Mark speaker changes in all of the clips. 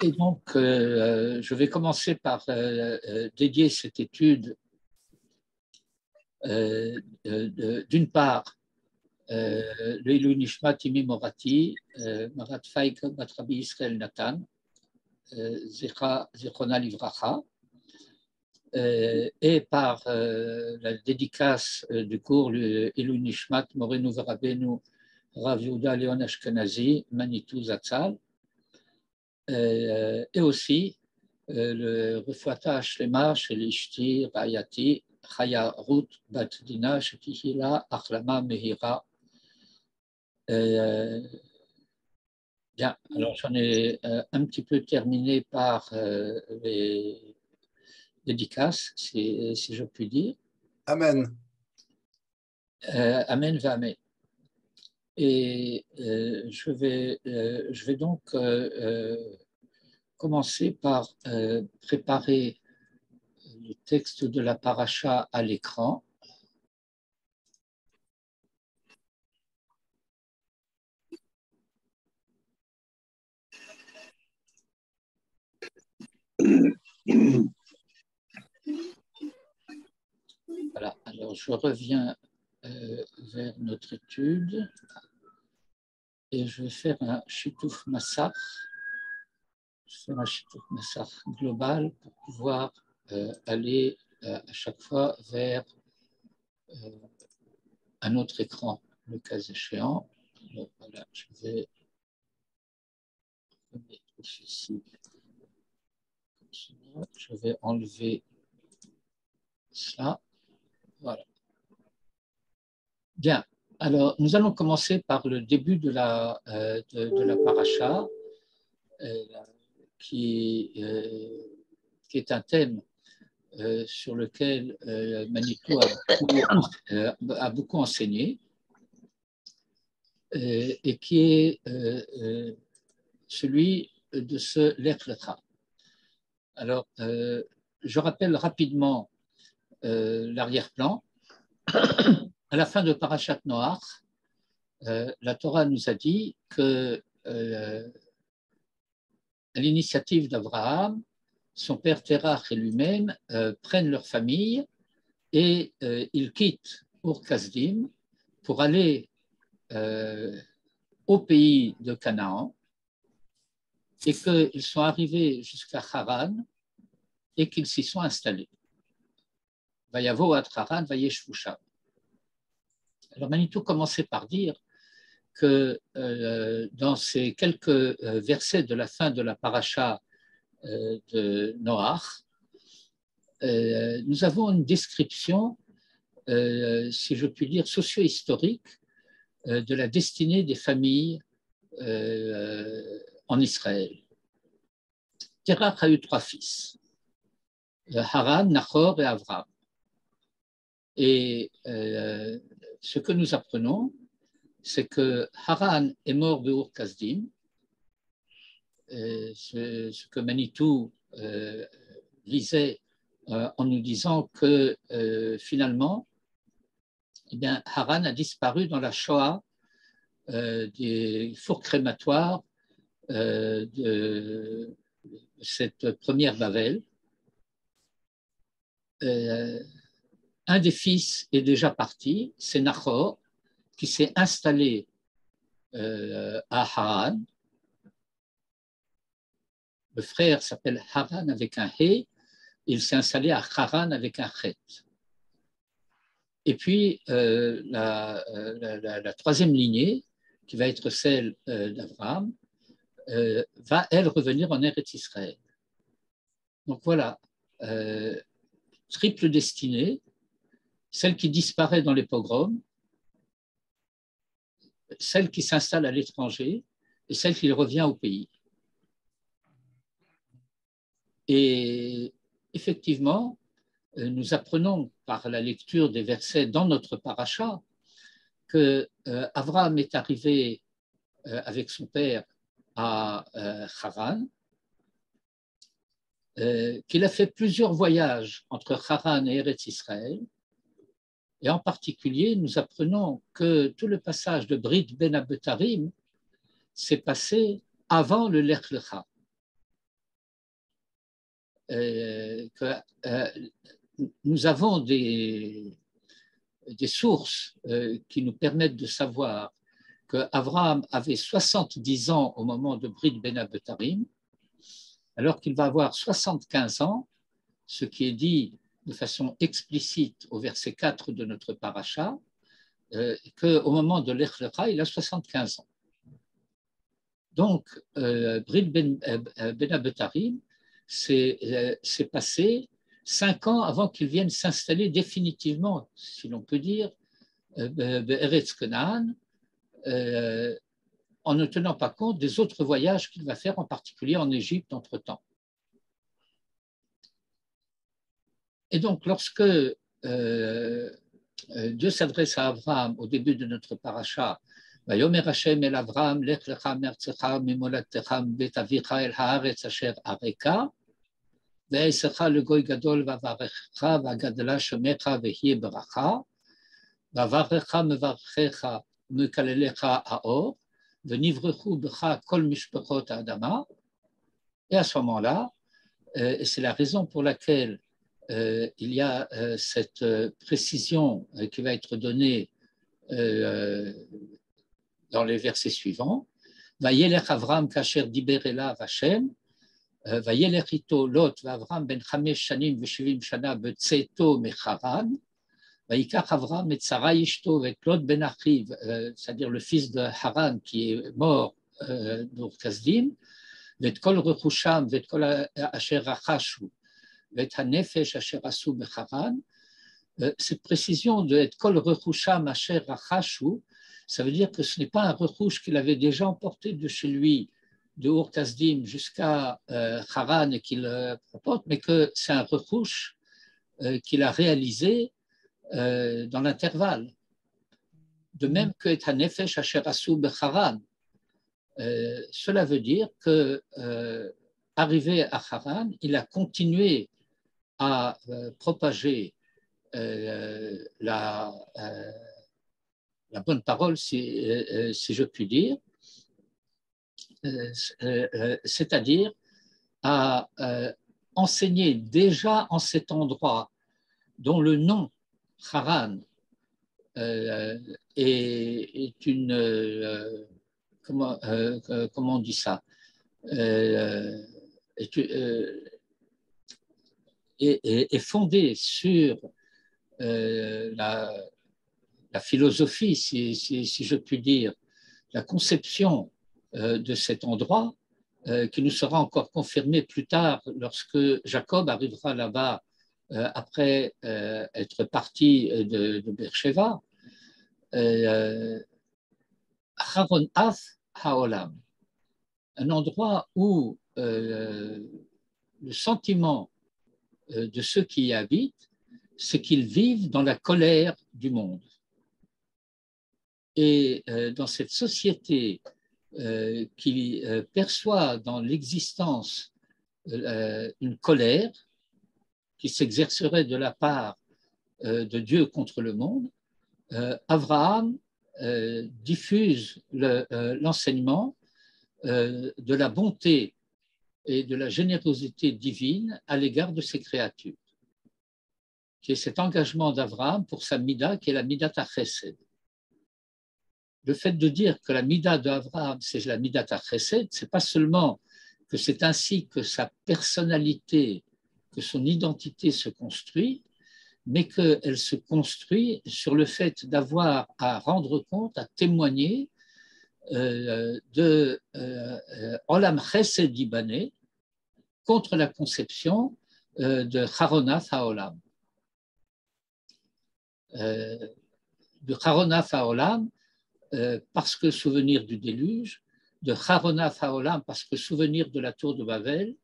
Speaker 1: Et donc, je vais commencer par dédier cette étude, d'une part, le Ilui Nishmat Imi Morati, Marat Faik Batrabi Israël Nathan, Zichona Livracha, et par la dédicace du cours le Ilui Nishmat Morenu Verabenu Rav Yehuda Leon Ashkenazi, Manitou Zatzal, et aussi le Refuata Shlema chez l'Ishti Rayati Chaya Ruth Bat Dina Shekihila Achlama Mehira. Bien, alors j'en ai un petit peu terminé par les dédicaces, si je puis dire.
Speaker 2: Amen.
Speaker 1: Amen, va amen. Et je vais donc commencer par préparer le texte de la paracha à l'écran. Voilà, alors je reviens vers notre étude et je vais faire un Shitouf Massach. Je vais faire un Shitouf Massach global pour pouvoir aller à chaque fois vers un autre écran, le cas échéant. Donc, voilà, je vais remettre ceci. Je vais enlever ça. Voilà. Bien. Alors, nous allons commencer par le début de la paracha, qui est un thème sur lequel Manitou a beaucoup enseigné, et qui est celui de ce Lech Lecha. Alors, je rappelle rapidement l'arrière-plan. À la fin de Parashat Noach, la Torah nous a dit que à l'initiative d'Abraham, son père Terach et lui-même prennent leur famille et ils quittent Ur-Kasdim pour aller au pays de Canaan, et qu'ils sont arrivés jusqu'à Haran et qu'ils s'y sont installés. Vayavo ad Haran, vayesh Fusham. Alors Manitou commençait par dire que dans ces quelques versets de la fin de la paracha de Noach, nous avons une description, si je puis dire, socio-historique de la destinée des familles en Israël. Terach a eu 3 fils, Haran, Nachor et Avram. Et ce que nous apprenons, c'est que Haran est mort de Ur-Kasdim, ce que Manitou lisait en nous disant que finalement, eh bien, Haran a disparu dans la Shoah des fours crématoires de cette première Babel. Un des fils est déjà parti, c'est Nachor, qui s'est installé à Haran. Le frère s'appelle Haran avec un He, il s'est installé à Haran avec un Chet. Et puis, la troisième lignée, qui va être celle d'Abraham, va, elle, revenir en Eretz Israël. Donc voilà, triple destinée, celle qui disparaît dans les pogroms, celle qui s'installe à l'étranger et celle qui revient au pays. Et effectivement, nous apprenons par la lecture des versets dans notre paracha que Abraham est arrivé avec son père à Haran, qu'il a fait plusieurs voyages entre Haran et Eretz Israël, et en particulier, nous apprenons que tout le passage de Brit Ben Abetarim s'est passé avant le Lech Lecha. que nous avons des sources qui nous permettent de savoir qu'Abraham avait 70 ans au moment de Brit Ben Abetarim, alors qu'il va avoir 75 ans, ce qui est dit de façon explicite au verset 4 de notre paracha, qu'au moment de l'Ech Lecha, il a 75 ans. Donc, Brit Ben Abetarim, c'est passé 5 ans avant qu'il vienne s'installer définitivement, si l'on peut dire, Eretz Canaan, en ne tenant pas compte des autres voyages qu'il va faire, en particulier en Égypte entre-temps. Et donc, lorsque Dieu s'adresse à Abraham au début de notre paracha, Vayomer Hashem el Avraham, lech lecha me'artzecha mimolatecha bet avicha el haaretz asher areka, ve'esecha legoy gadol vavarecha v'agadla shemecha ve'hiye beracha, vavarecha mevarecha mekalelecha haor, ve'nivrechu becha kol mishpachot ha'adama. Et à ce moment-là, et c'est la raison pour laquelle il y a cette précision qui va être donnée dans les versets suivants. Vayelech Avram kasher diber elav Hashem, vayelech ito Lot v'Avram ben 5 shanim v'shivim shana betzeto mecharan, vayikach Avram et Sarai ishto et Lot ben Achiv, c'est-à-dire le fils de Haran qui est mort d'Ur Kasdim, v'et kol rechusham v'et kol asher rachashu v'et hanefesh asher asu becharan. Cette précision de et kol rechusham asher rachashu, ça veut dire que ce n'est pas un rechush qu'il avait déjà emporté de chez lui, de Ur Kasdim jusqu'à Haran et qu'il apporte, mais que c'est un rechush qu'il a réalisé dans l'intervalle. De même que et hanefesh asher asu becharan. Cela veut dire que arrivé à Haran, il a continué à propager la bonne parole, si je puis dire, c'est-à-dire à enseigner déjà en cet endroit dont le nom Haran est une comment on dit ça, est fondé sur la philosophie, si je puis dire, la conception de cet endroit, qui nous sera encore confirmée plus tard lorsque Jacob arrivera là-bas après être parti de Beersheba. Haron Af Haolam, un endroit où le sentiment de ceux qui y habitent, c'est qu'ils vivent dans la colère du monde. Et dans cette société qui perçoit dans l'existence une colère qui s'exercerait de la part de Dieu contre le monde, Abraham diffuse l'enseignement de la bonté et de la générosité divine à l'égard de ses créatures, qui est cet engagement d'Abraham pour sa mida, qui est la midat ha-chesed. Le fait de dire que la mida d'Abraham, c'est la midat ha-chesed, ce n'est pas seulement que c'est ainsi que sa personnalité, que son identité se construit, mais qu'elle se construit sur le fait d'avoir à rendre compte, à témoigner de Olam Chesed Ibané contre la conception de Charonaf HaOlam. De Charonaf HaOlam parce que souvenir du déluge, de Charonaf HaOlam parce que souvenir de la tour de Babel,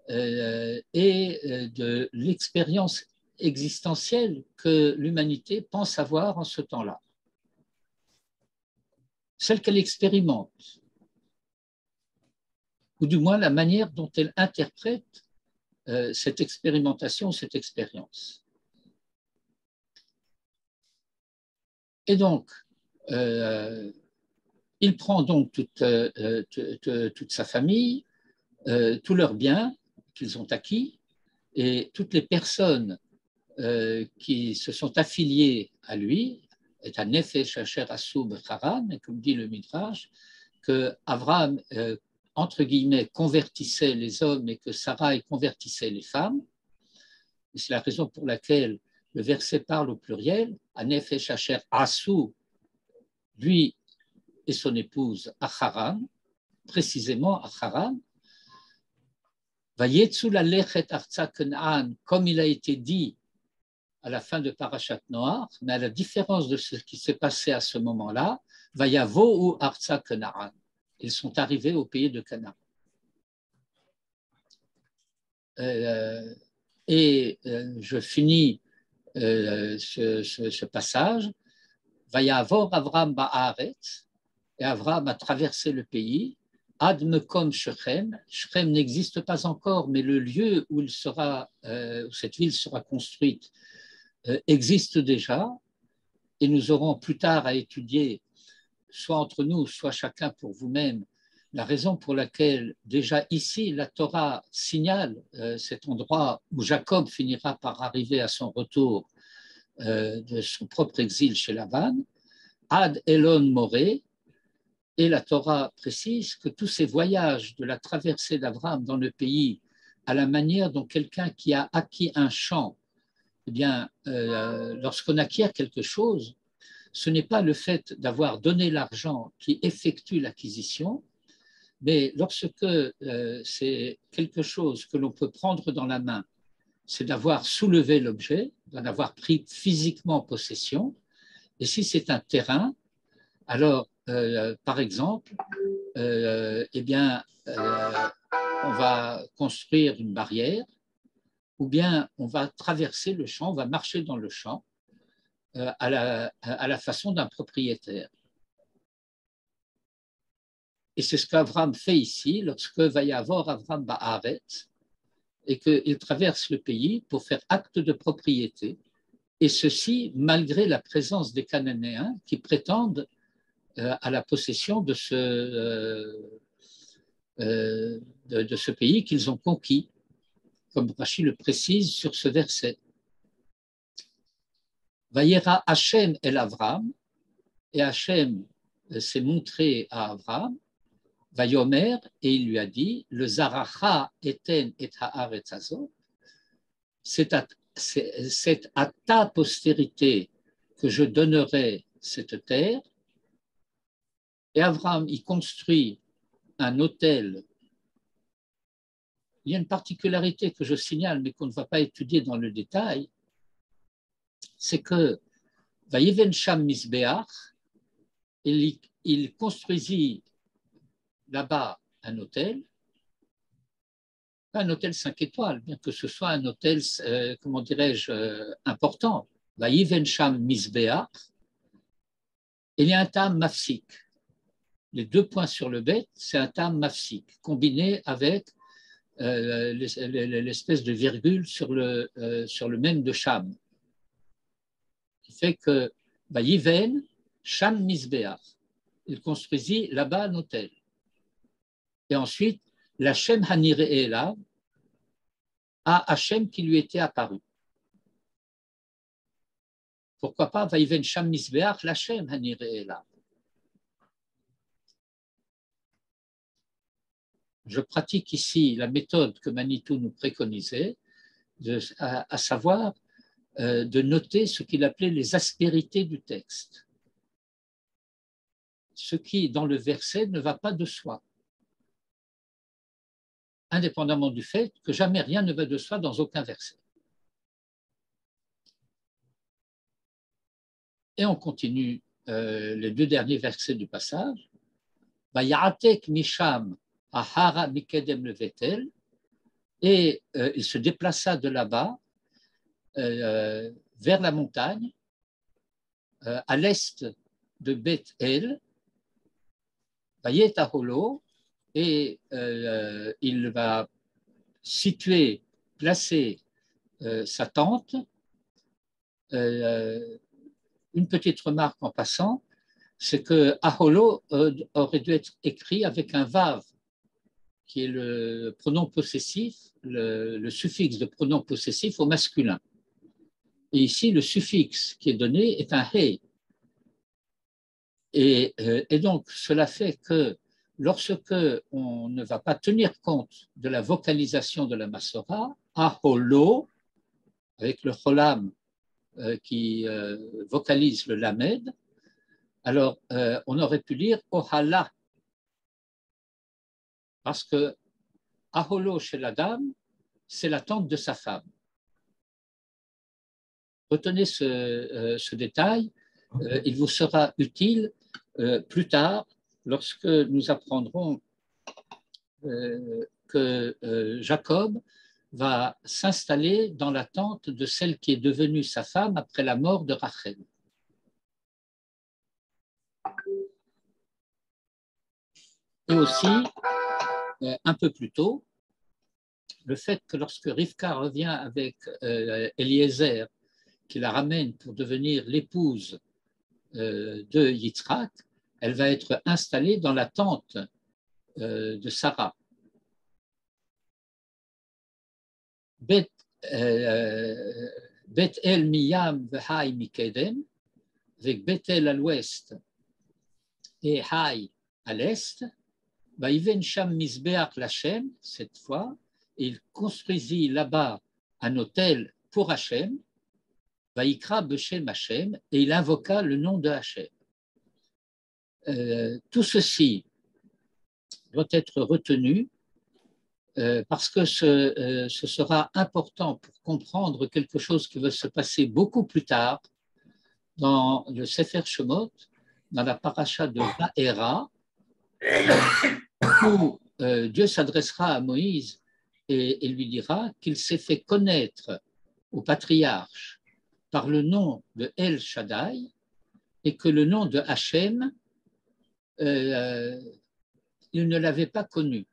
Speaker 1: et de l'expérience existentielle que l'humanité pense avoir en ce temps-là. Celle qu'elle expérimente, ou du moins la manière dont elle interprète cette expérimentation, cette expérience. Et donc, il prend donc toute sa famille, tous leurs biens qu'ils ont acquis, et toutes les personnes qui se sont affiliées à lui, est un nefesh asher asu becharan, et comme dit le Midrash, que Abraham, entre guillemets, convertissait les hommes et que Sarai convertissait les femmes. Et c'est la raison pour laquelle le verset parle au pluriel, Nefesh asher asu, lui et son épouse à Haran, précisément à Haran. Vayetzu lalechet arza Canaan, comme il a été dit à la fin de Parashat Noach, mais à la différence de ce qui s'est passé à ce moment-là, Vayavo ou arza Canaan. Ils sont arrivés au pays de Canaan. Je finis ce passage. Vayavor Avram ba'aretz, et Avram a traversé le pays. Ad mekom Shechem. Shechem n'existe pas encore, mais le lieu où cette ville sera construite existe déjà. Et nous aurons plus tard à étudier, soit entre nous, soit chacun pour vous-même, la raison pour laquelle déjà ici la Torah signale cet endroit où Jacob finira par arriver à son retour de son propre exil chez Lavan, Ad Elon Moré, et la Torah précise que tous ces voyages de la traversée d'Abraham dans le pays, à la manière dont quelqu'un qui a acquis un champ, eh bien, lorsqu'on acquiert quelque chose, ce n'est pas le fait d'avoir donné l'argent qui effectue l'acquisition, mais lorsque c'est quelque chose que l'on peut prendre dans la main, c'est d'avoir soulevé l'objet, d'en avoir pris physiquement possession. Et si c'est un terrain, alors, par exemple, eh bien, on va construire une barrière, ou bien on va traverser le champ, on va marcher dans le champ à la façon d'un propriétaire. Et c'est ce qu'Avram fait ici, lorsque va y avoir Avram Ba'aretz, et qu'il traverse le pays pour faire acte de propriété, et ceci malgré la présence des Cananéens qui prétendent à la possession de ce pays qu'ils ont conquis, comme Rashi le précise sur ce verset. Vayera Hachem el Avram, et Hachem s'est montré à Avram, Vayomer, et il lui a dit, le Zaracha eten et haaretz hazot, c'est à ta postérité que je donnerai cette terre. Et Avram y construit un autel. Il y a une particularité que je signale, mais qu'on ne va pas étudier dans le détail, c'est que Vayiven Sham Misbeach, il construisit là-bas un hôtel, pas un hôtel 5 étoiles, bien que ce soit un hôtel, comment dirais-je, important. Vayiven Sham Misbeach, il y a un tam mafsik. Les 2 points sur le bet, c'est un tam mafsik, combiné avec l'espèce de virgule sur le même de Sham, qui fait que Yiven, Sham Misbeach, il construisit là-bas un hôtel. Et ensuite, l'Hachem Haniré là, à Hachem qui lui était apparu. Pourquoi pas Yiven Sham Misbeach, l'Hachem Haniré là. Je pratique ici la méthode que Manitou nous préconisait, à savoir de noter ce qu'il appelait les aspérités du texte. Ce qui, dans le verset, ne va pas de soi, indépendamment du fait que jamais rien ne va de soi dans aucun verset. Et on continue les 2 derniers versets du passage. Vayatek misham ahara mikedem levetel, et il se déplaça de là-bas vers la montagne, à l'est de Beth El, Vayetaholo, et il va situer, placer sa tente. Une petite remarque en passant, c'est que Aholo aurait dû être écrit avec un vav, qui est le pronom possessif, le suffixe de pronom possessif au masculin. Et ici, le suffixe qui est donné est un hei. Et donc, cela fait que lorsque on ne va pas tenir compte de la vocalisation de la Masorah, aholo, avec le cholam qui vocalise le lamed, alors on aurait pu lire ohala, parce que aholo chez la dame, c'est la tante de sa femme. Retenez ce détail, il vous sera utile plus tard lorsque nous apprendrons que Jacob va s'installer dans la tente de celle qui est devenue sa femme après la mort de Rachel. Et aussi, un peu plus tôt, le fait que lorsque Rivka revient avec Eliezer, qui la ramène pour devenir l'épouse de Yitzhak, elle va être installée dans la tente de Sarah. Bet El Miyam Vehai Mikedem, avec Bethel à l'ouest et Haï à l'est, Vaïven Sham Misbeach Lachem, cette fois, il construisit là-bas un autel pour Hachem, Vaïkra Beshem Hachem, et il invoqua le nom de Hachem. Tout ceci doit être retenu parce que ce sera important pour comprendre quelque chose qui va se passer beaucoup plus tard dans le Sefer Shemot, dans la paracha de Vaera, où Dieu s'adressera à Moïse et lui dira qu'il s'est fait connaître au patriarche par le nom de El Shaddai et que le nom de Hachem, il ne l'avait pas connu.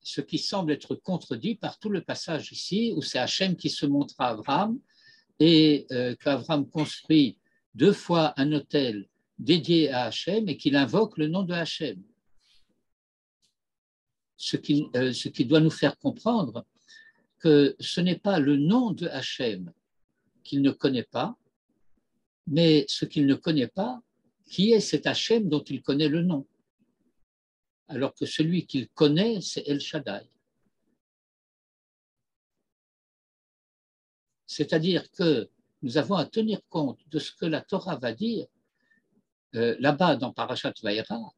Speaker 1: Ce qui semble être contredit par tout le passage ici, où c'est Hachem qui se montre à Abraham et qu'Abraham construit 2 fois un autel dédié à Hachem et qu'il invoque le nom de Hachem. Ce qui doit nous faire comprendre que ce n'est pas le nom de Hachem qu'il ne connaît pas, mais ce qu'il ne connaît pas, qui est cet Hachem dont il connaît le nom, alors que celui qu'il connaît, c'est El Shaddai. C'est-à-dire que nous avons à tenir compte de ce que la Torah va dire là-bas dans Parashat Vaera.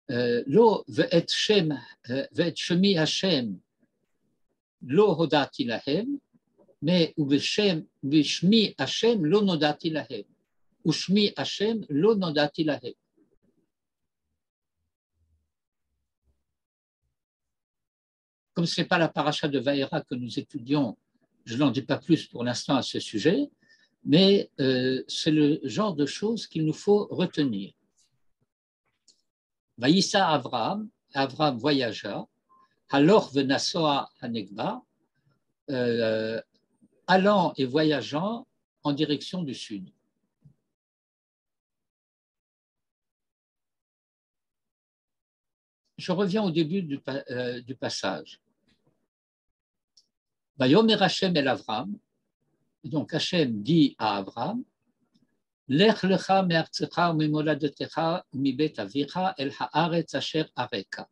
Speaker 1: Lo ve'et shemi Hashem lo hodati lahem, mais ubishmi Hashem lo nodati lahem, ushmi Hashem lo nodati lahem. Comme ce n'est pas la paracha de Vaera que nous étudions, je n'en dis pas plus pour l'instant à ce sujet, mais c'est le genre de choses qu'il nous faut retenir. Vaïssa Avraham, Avraham voyagea, Halor venasoa hanegba, allant et voyageant en direction du sud. Je reviens au début du passage. Vayomer Hashem el Avram, donc Hashem dit à Avram, Lech lecha me'artzecha u'mimoladetecha u'mibet avicha el haaretz asher areka.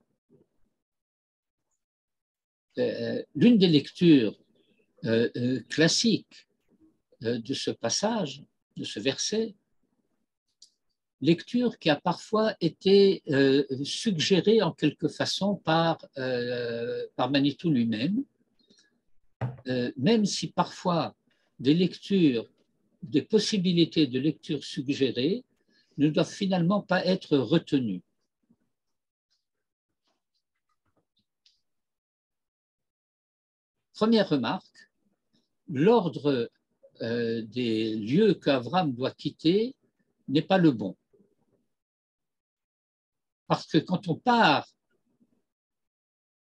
Speaker 1: L'une des lectures classiques de ce passage, de ce verset, lecture qui a parfois été suggérée en quelque façon par Manitou lui-même, même si parfois des lectures, des possibilités de lecture suggérées ne doivent finalement pas être retenues. Première remarque, l'ordre des lieux qu'Avram doit quitter n'est pas le bon. Parce que quand on part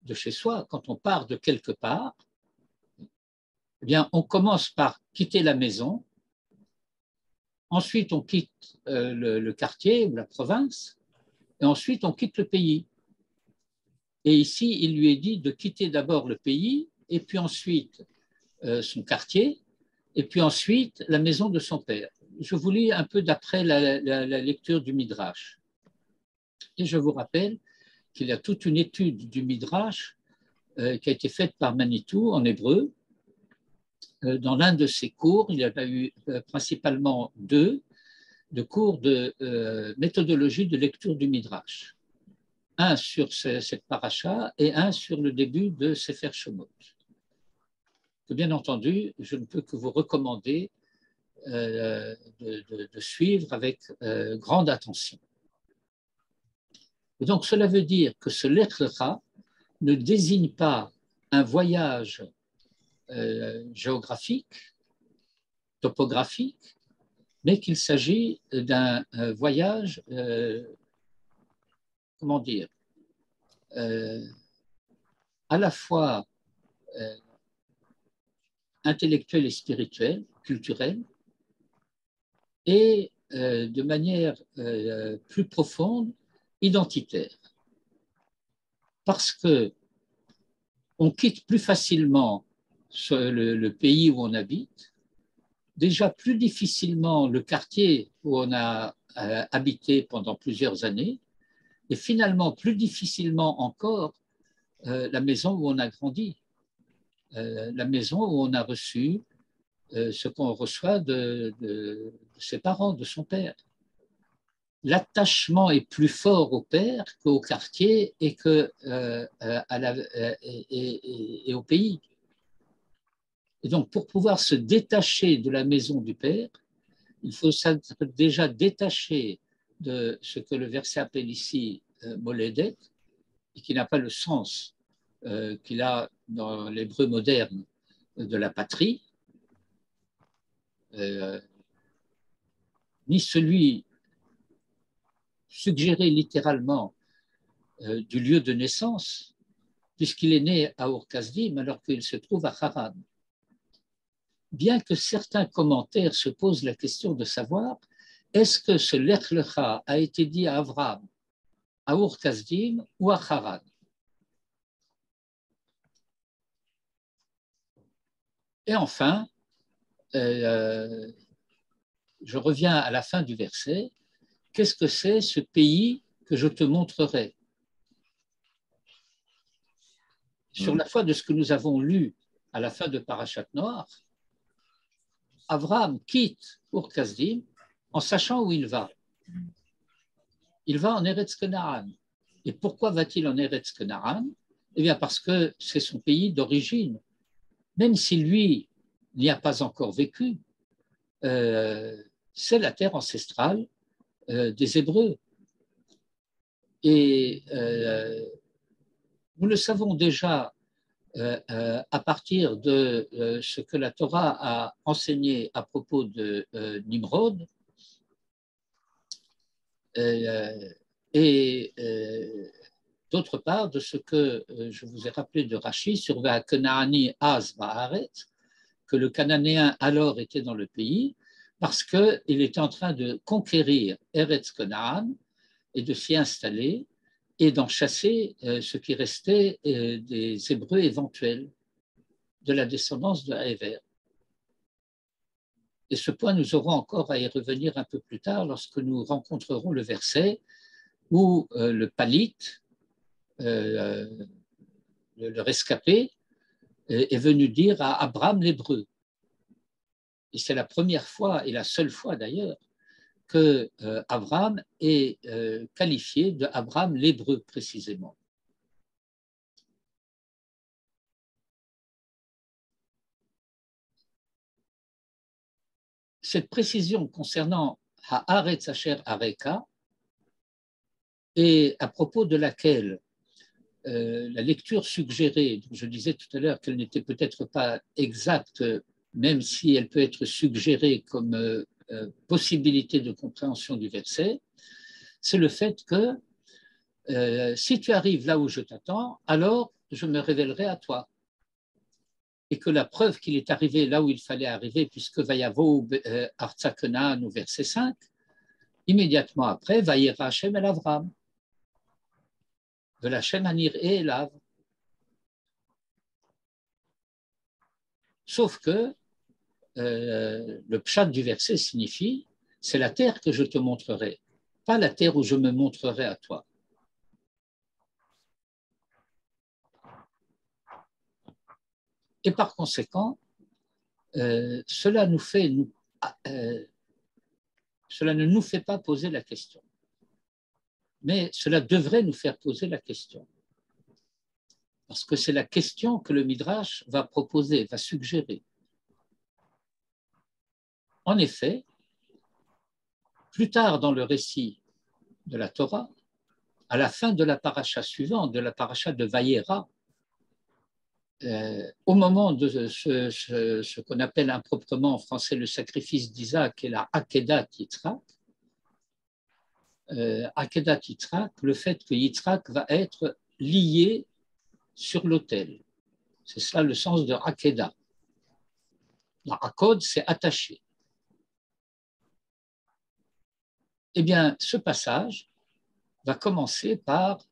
Speaker 1: de chez soi, quand on part de quelque part, eh bien, on commence par quitter la maison, ensuite on quitte le quartier ou la province, et ensuite on quitte le pays. Et ici, il lui est dit de quitter d'abord le pays, et puis ensuite son quartier, et puis ensuite la maison de son père. Je vous lis un peu d'après la lecture du Midrash. Et je vous rappelle qu'il y a toute une étude du Midrash qui a été faite par Manitou en hébreu. Dans l'un de ses cours, il y en a eu principalement deux, de cours de méthodologie de lecture du Midrash. Un sur cette paracha et un sur le début de Sefer Shemot. Que bien entendu, je ne peux que vous recommander de suivre avec grande attention. Et donc, cela veut dire que ce Lech Lecha ne désigne pas un voyage géographique, topographique, mais qu'il s'agit d'un voyage, comment dire, à la fois intellectuel et spirituel, culturel, et de manière plus profonde, identitaire. Parce que on quitte plus facilement le pays où on habite, déjà plus difficilement le quartier où on a habité pendant plusieurs années, et finalement plus difficilement encore la maison où on a grandi, la maison où on a reçu ce qu'on reçoit de ses parents, de son père. L'attachement est plus fort au père qu'au quartier et, et au pays. Et donc, pour pouvoir se détacher de la maison du père, il faut s'être déjà détaché de ce que le verset appelle ici moledet, et qui n'a pas le sens qu'il a dans l'hébreu moderne de la patrie, ni celui suggéré littéralement du lieu de naissance, puisqu'il est né à Ur-Kasdim alors qu'il se trouve à Haran. Bien que certains commentaires se posent la question de savoir est-ce que ce Lech Lecha a été dit à Abraham, à Ur-Kasdim ou à Haran. Et enfin, je reviens à la fin du verset. Qu'est-ce que c'est ce pays que je te montrerai? Sur la foi de ce que nous avons lu à la fin de Parashat Noach, Abraham quitte Ur-Kasdim en sachant où il va. Il va en Eretz Canaan. Et pourquoi va-t-il en Eretz Canaan? Eh bien parce que c'est son pays d'origine. Même si lui n'y a pas encore vécu, c'est la terre ancestrale des Hébreux. Et nous le savons déjà à partir de ce que la Torah a enseigné à propos de Nimrod, et d'autre part de ce que je vous ai rappelé de Rashi sur Va'Kenaani Az Ba'aretz, que le Cananéen alors était dans le pays parce qu'il était en train de conquérir Eretz Canaan et de s'y installer et d'en chasser ce qui restait des Hébreux éventuels de la descendance de Héver. Et ce point, nous aurons encore à y revenir un peu plus tard lorsque nous rencontrerons le verset où le Palit, le rescapé, est venu dire à Abraham l'Hébreu. Et c'est la première fois, et la seule fois d'ailleurs, que Abraham est qualifié de Abraham l'Hébreu précisément. Cette précision concernant Haaretz Asher Areka, et à propos de laquelle la lecture suggérée, dont je disais tout à l'heure qu'elle n'était peut-être pas exacte, même si elle peut être suggérée comme possibilité de compréhension du verset, c'est le fait que si tu arrives là où je t'attends, alors je me révélerai à toi. Et que la preuve qu'il est arrivé là où il fallait arriver, puisque Vayavo Artsa Canaan au verset 5, immédiatement après, Vayera Hashem el Avram. de la chaîne Anir et Elav. Sauf que le pshat du verset signifie c'est la terre que je te montrerai, pas la terre où je me montrerai à toi. Et par conséquent, cela ne nous fait pas poser la question. Mais cela devrait nous faire poser la question. Parce que c'est la question que le Midrash va proposer, va suggérer. En effet, plus tard dans le récit de la Torah, à la fin de la paracha suivante, de la paracha de Vayera, au moment de ce qu'on appelle improprement en français le sacrifice d'Isaac et la Akedat Yitzhak, Akedat Yitzhak, le fait que Yitzhak va être lié sur l'autel. C'est cela le sens de Akedah. La Akod, c'est attaché. Eh bien, ce passage va commencer par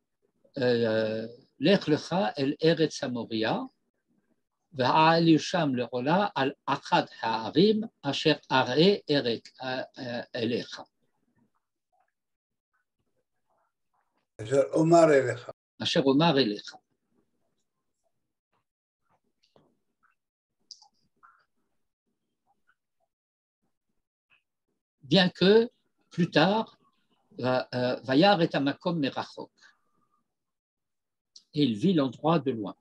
Speaker 1: Lech lecha el Eretz Hamoria, v'ha'ali sham lerola al achad ha'arim asher arei erek elecha.
Speaker 2: Asher omar elecha.
Speaker 1: Asher omar elecha. Bien que plus tard, Vayar et Amakom merachok. Et il vit l'endroit de loin.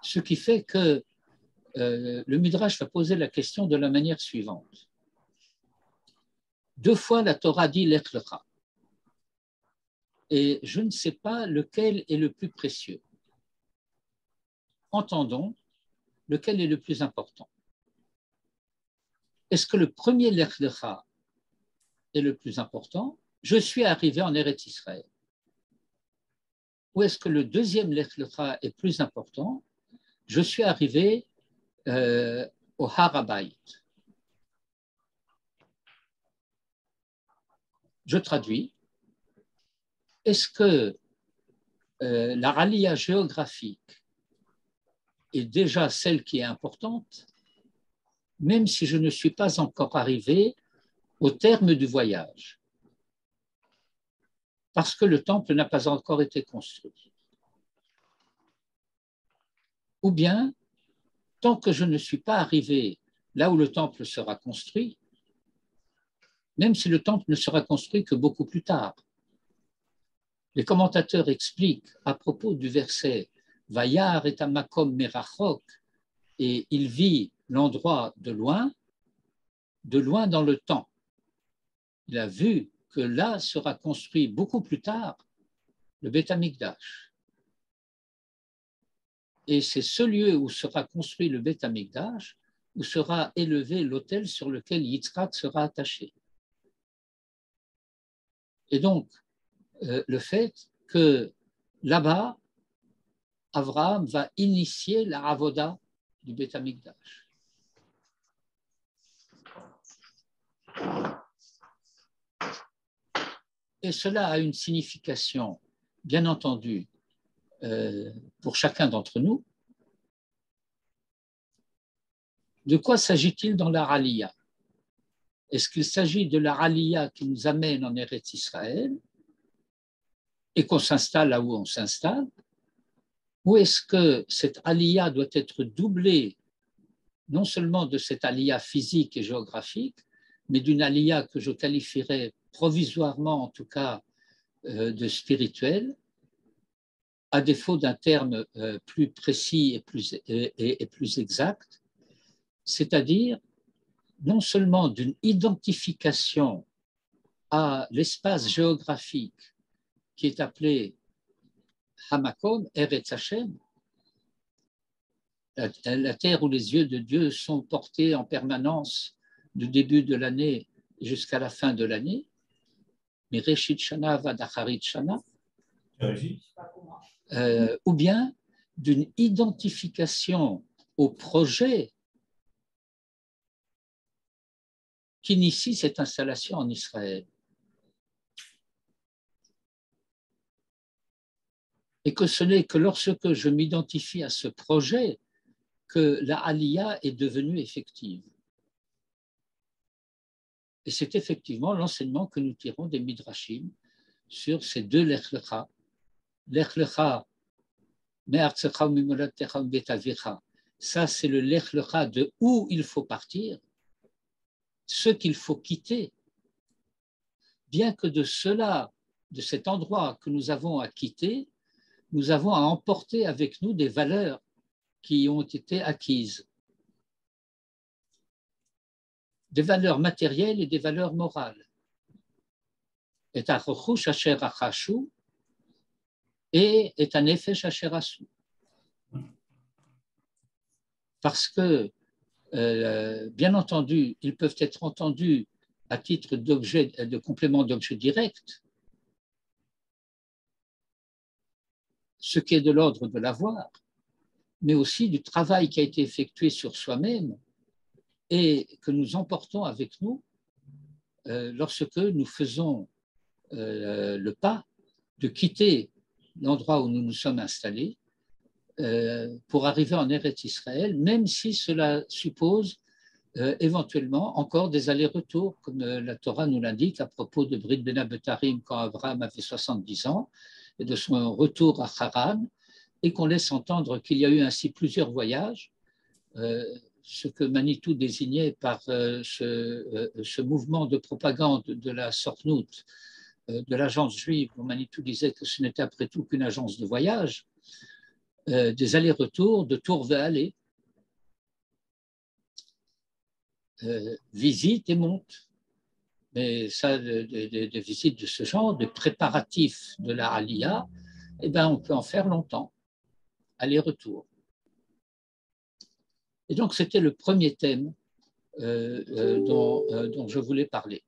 Speaker 1: Ce qui fait que le Midrash va poser la question de la manière suivante. 2 fois la Torah dit Lech lecha. Et je ne sais pas lequel est le plus précieux. Entendons lequel est le plus important. Est-ce que le premier Lech lecha est le plus important? Je suis arrivé en Eretz Israël. Ou est-ce que le deuxième Lech lecha est plus important? Je suis arrivé au Har HaBayit. Je traduis. Est-ce que la rallia géographique est déjà celle qui est importante, même si je ne suis pas encore arrivé au terme du voyage, parce que le temple n'a pas encore été construit? Ou bien, tant que je ne suis pas arrivé là où le temple sera construit, même si le temple ne sera construit que beaucoup plus tard. Les commentateurs expliquent à propos du verset Vayar et Amakom merachok, et il vit l'endroit de loin dans le temps. Il a vu que là sera construit beaucoup plus tard le Beth Amikdash. Et c'est ce lieu où sera construit le Beth Amikdash où sera élevé l'autel sur lequel Yitzhak sera attaché. Et donc, le fait que là-bas, Abraham va initier la avoda du Beth Amikdash. Et cela a une signification, bien entendu, pour chacun d'entre nous. De quoi s'agit-il dans la Raliya? Est-ce qu'il s'agit de la Raliya qui nous amène en Eretz Israël et qu'on s'installe là où on s'installe? Ou est-ce que cette Aliyah doit être doublée non seulement de cette Aliyah physique et géographique, mais d'une Aliyah que je qualifierais provisoirement, en tout cas, de spirituelle, à défaut d'un terme plus précis et plus exact, c'est-à-dire non seulement d'une identification à l'espace géographique qui est appelé Hamakom, Eretz Hashem, la terre où les yeux de Dieu sont portés en permanence du début de l'année jusqu'à la fin de l'année, mais Reshit Shana va d'Acharit Shana, ou bien d'une identification au projet qu'initie cette installation en Israël. Et que ce n'est que lorsque je m'identifie à ce projet que la Aliyah est devenue effective. Et c'est effectivement l'enseignement que nous tirons des Midrashim sur ces deux Lech Lecha. Lech Lecha, me'artzecha u'mimolatecha u'beit avicha. Ça, c'est le Lech Lecha de où il faut partir, ce qu'il faut quitter. Bien que de cela, de cet endroit que nous avons à quitter, nous avons à emporter avec nous des valeurs qui ont été acquises. Des valeurs matérielles et des valeurs morales. Et un rechush asher achashu et un nefesh asher asu. Parce que, bien entendu, ils peuvent être entendus à titre d'objet, de complément d'objet direct, ce qui est de l'ordre de l'avoir, mais aussi du travail qui a été effectué sur soi-même et que nous emportons avec nous lorsque nous faisons le pas de quitter l'endroit où nous nous sommes installés pour arriver en Eretz Israël, même si cela suppose éventuellement encore des allers-retours, comme la Torah nous l'indique à propos de Brit Ben Abetarim quand Abraham avait 70 ans et de son retour à Haran, et qu'on laisse entendre qu'il y a eu ainsi plusieurs voyages, ce que Manitou désignait par ce mouvement de propagande de la Sornout, de l'agence juive, dont Manitou disait que ce n'était après tout qu'une agence de voyage, des allers-retours de Tour vers aller, visite et monte. Mais ça, des visites de ce genre, des préparatifs de la Aliyah, eh ben, on peut en faire longtemps, aller-retour. Et donc, c'était le premier thème dont je voulais parler.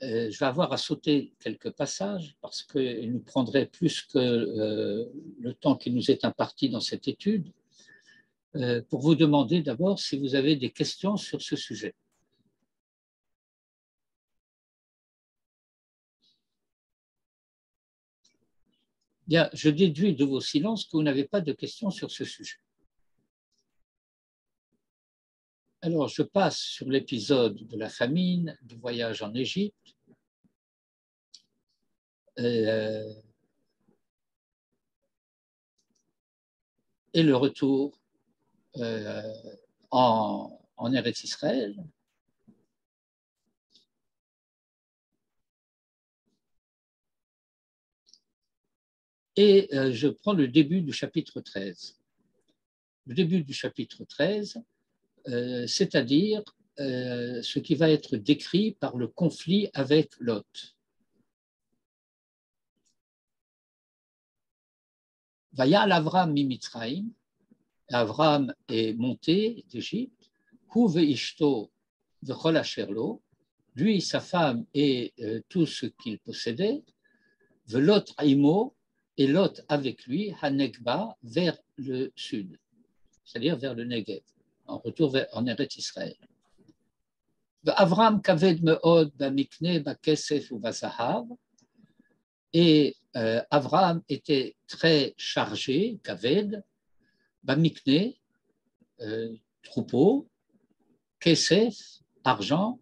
Speaker 1: Je vais avoir à sauter quelques passages parce qu'il nous prendrait plus que le temps qui nous est imparti dans cette étude, pour vous demander d'abord si vous avez des questions sur ce sujet. Bien, je déduis de vos silences que vous n'avez pas de questions sur ce sujet. Alors, je passe sur l'épisode de la famine, du voyage en Égypte, et le retour en Eretz Israël. Et je prends le début du chapitre 13. Le début du chapitre 13, c'est-à-dire ce qui va être décrit par le conflit avec Lot. Vayal Avram mimitzraim, Avram est monté d'Égypte, hu ve'ishto v'chol asher lo, lui, sa femme et tout ce qu'il possédait, ve'lot aimo, et Lot avec lui, Hanekba, vers le sud, c'est-à-dire vers le Negev, en retour en Eretz Israël. Avram kaved me'od ba'mikne ba'kesef ou ba'zahav, et Avram était très chargé, kaved, ba'mikne, troupeau, kesef, argent,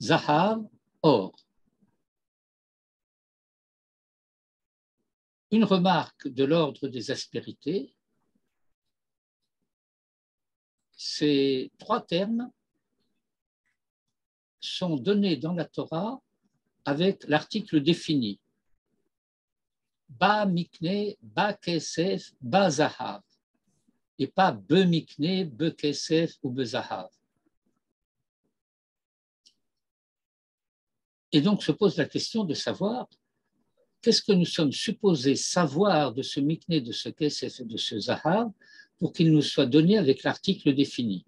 Speaker 1: zahav, or. Une remarque de l'ordre des aspérités, ces trois termes sont donnés dans la Torah avec l'article défini. Ba mikne, ba kesef, ba zahav. Et pas be mikne, be kesef ou be zahav. Et donc se pose la question de savoir qu'est-ce que nous sommes supposés savoir de ce mikne, de ce kesef et de ce zahav pour qu'il nous soit donné avec l'article défini.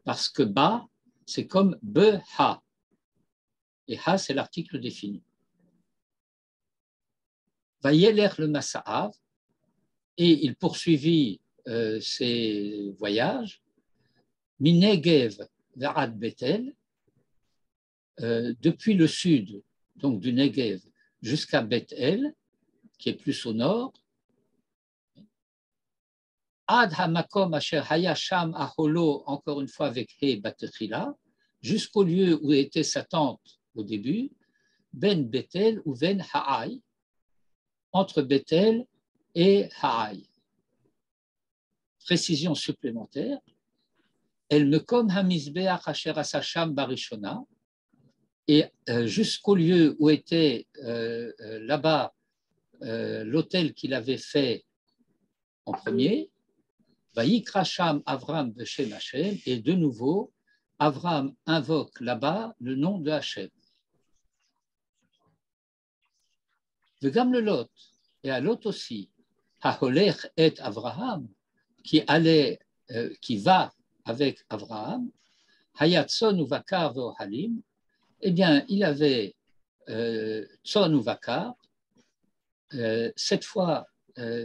Speaker 1: Parce que ba, c'est comme be ha. Et ha, c'est l'article défini. Vayeler le Masa'av, et il poursuivit ses voyages, Minegev vers Ad Bethel, depuis le sud, donc du Negev, jusqu'à Beth-El, qui est plus au nord, Ad hamakom asher haya sham aholo, encore une fois avec He batechila, jusqu'au lieu où était sa tente au début, Ben Bethel ou Ben Haai, entre Bethel et Haai. Précision supplémentaire, El mekom hamizbeach asher asa sham barishona, et jusqu'au lieu où était là-bas l'autel qu'il avait fait en premier, Vayikra Sham Avram Beshem Hashem, et de nouveau, Avram invoque là-bas le nom de Hashem. Vegam le Lot, et à Lot aussi, Haholech et Avraham, qui va avec Avraham, Hayatson ou Vakar Veohalim, eh bien, il avait Tson ou Vakar, cette fois,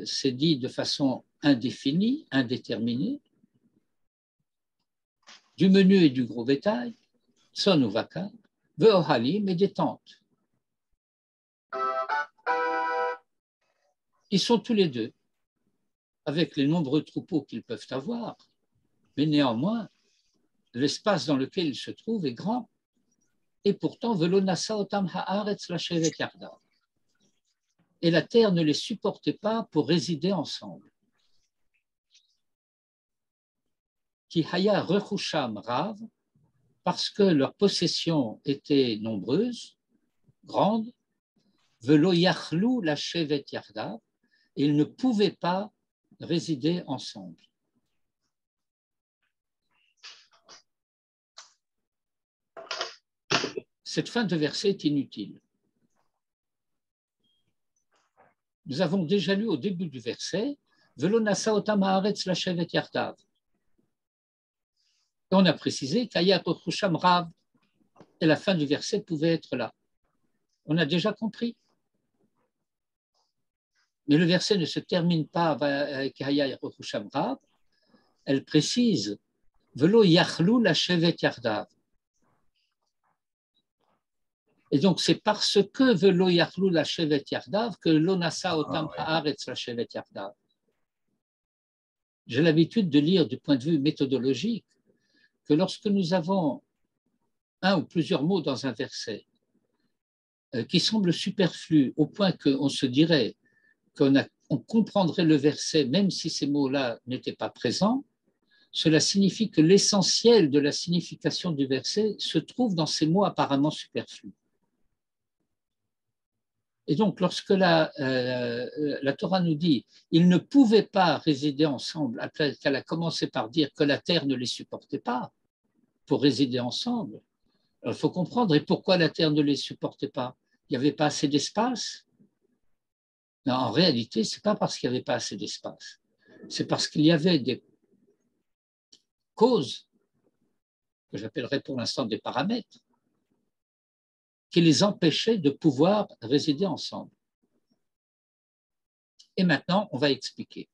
Speaker 1: c'est dit de façon indéfinie, indéterminée, du menu et du gros bétail, son ou vakar, veohalim et des tentes. Ils sont tous les deux, avec les nombreux troupeaux qu'ils peuvent avoir, mais néanmoins, l'espace dans lequel ils se trouvent est grand, et pourtant, velo nasa otam haaretz lashevet yardav. Et la terre ne les supportait pas pour résider ensemble. Ki haya rechusham rav, parce que leurs possessions étaient nombreuses, grandes, velo yachlou la shevet yardav, et ils ne pouvaient pas résider ensemble. Cette fin de verset est inutile. Nous avons déjà lu au début du verset velo nasa otam haaretz la shevet yardav. Et on a précisé qu'Ayat Ochusham Rav, et la fin du verset pouvait être là. On a déjà compris. Mais le verset ne se termine pas avec Ayat Ochusham Rav. Elle précise Velo Yachlou la Shevet Yardav. Et donc c'est parce que Velo Yachlou la Shevet Yardav que l'Onasa Otam Haaretz la Shevet Yardav. J'ai l'habitude de lire du point de vue méthodologique que lorsque nous avons un ou plusieurs mots dans un verset qui semblent superflus au point qu'on se dirait qu'on comprendrait le verset même si ces mots-là n'étaient pas présents, cela signifie que l'essentiel de la signification du verset se trouve dans ces mots apparemment superflus. Et donc, lorsque la Torah nous dit « ils ne pouvaient pas résider ensemble », après qu'elle a commencé par dire que la terre ne les supportait pas pour résider ensemble, il faut comprendre, et pourquoi la terre ne les supportait pas? Il n'y avait pas assez d'espace? Non, en réalité, ce n'est pas parce qu'il n'y avait pas assez d'espace. C'est parce qu'il y avait des causes, que j'appellerais pour l'instant des paramètres, qui les empêchaient de pouvoir résider ensemble. Et maintenant, on va expliquer.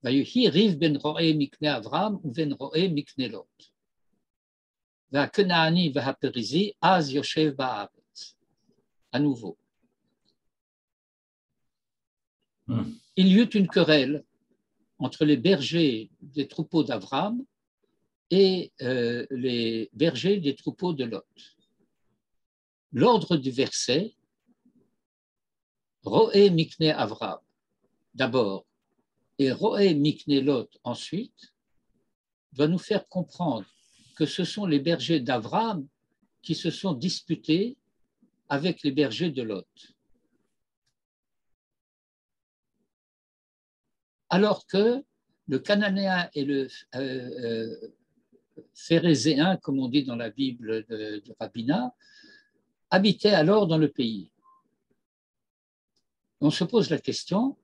Speaker 1: Vayuhi riv ben ro'e mikne Avram ou ben ro'e mikne Lot. Va'kenaani va'haperizi az yoshev ba'aretz. À nouveau. Il y eut une querelle entre les bergers des troupeaux d'Avram et les bergers des troupeaux de Lot. L'ordre du verset, Ro'e mikne Avram, d'abord, et Ro'e mikne Lot ensuite, doit nous faire comprendre que ce sont les bergers d'Avram qui se sont disputés avec les bergers de Lot. Alors que le Cananéen et le Phérézéen, comme on dit dans la Bible de Rabbina, habitaient alors dans le pays. On se pose la question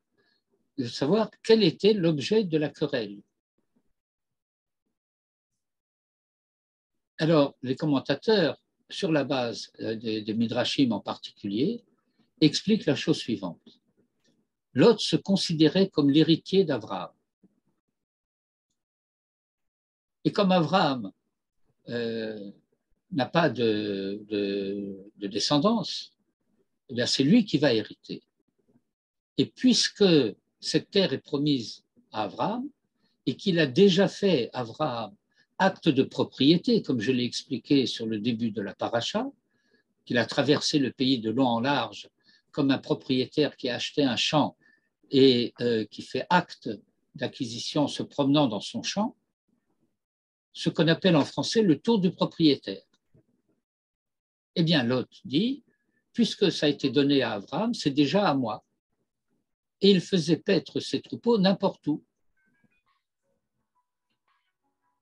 Speaker 1: de savoir quel était l'objet de la querelle. Alors, les commentateurs, sur la base des Midrashim en particulier, expliquent la chose suivante. Lot se considérait comme l'héritier d'Abraham. Et comme Abraham n'a pas de descendance, eh bien c'est lui qui va hériter. Et puisque cette terre est promise à Abraham et qu'il a déjà fait, Abraham, acte de propriété, comme je l'ai expliqué sur le début de la paracha, qu'il a traversé le pays de long en large comme un propriétaire qui a acheté un champ et qui fait acte d'acquisition se promenant dans son champ, ce qu'on appelle en français le tour du propriétaire. Eh bien, Lot dit, puisque ça a été donné à Abraham, c'est déjà à moi. Et il faisait paître ses troupeaux n'importe où,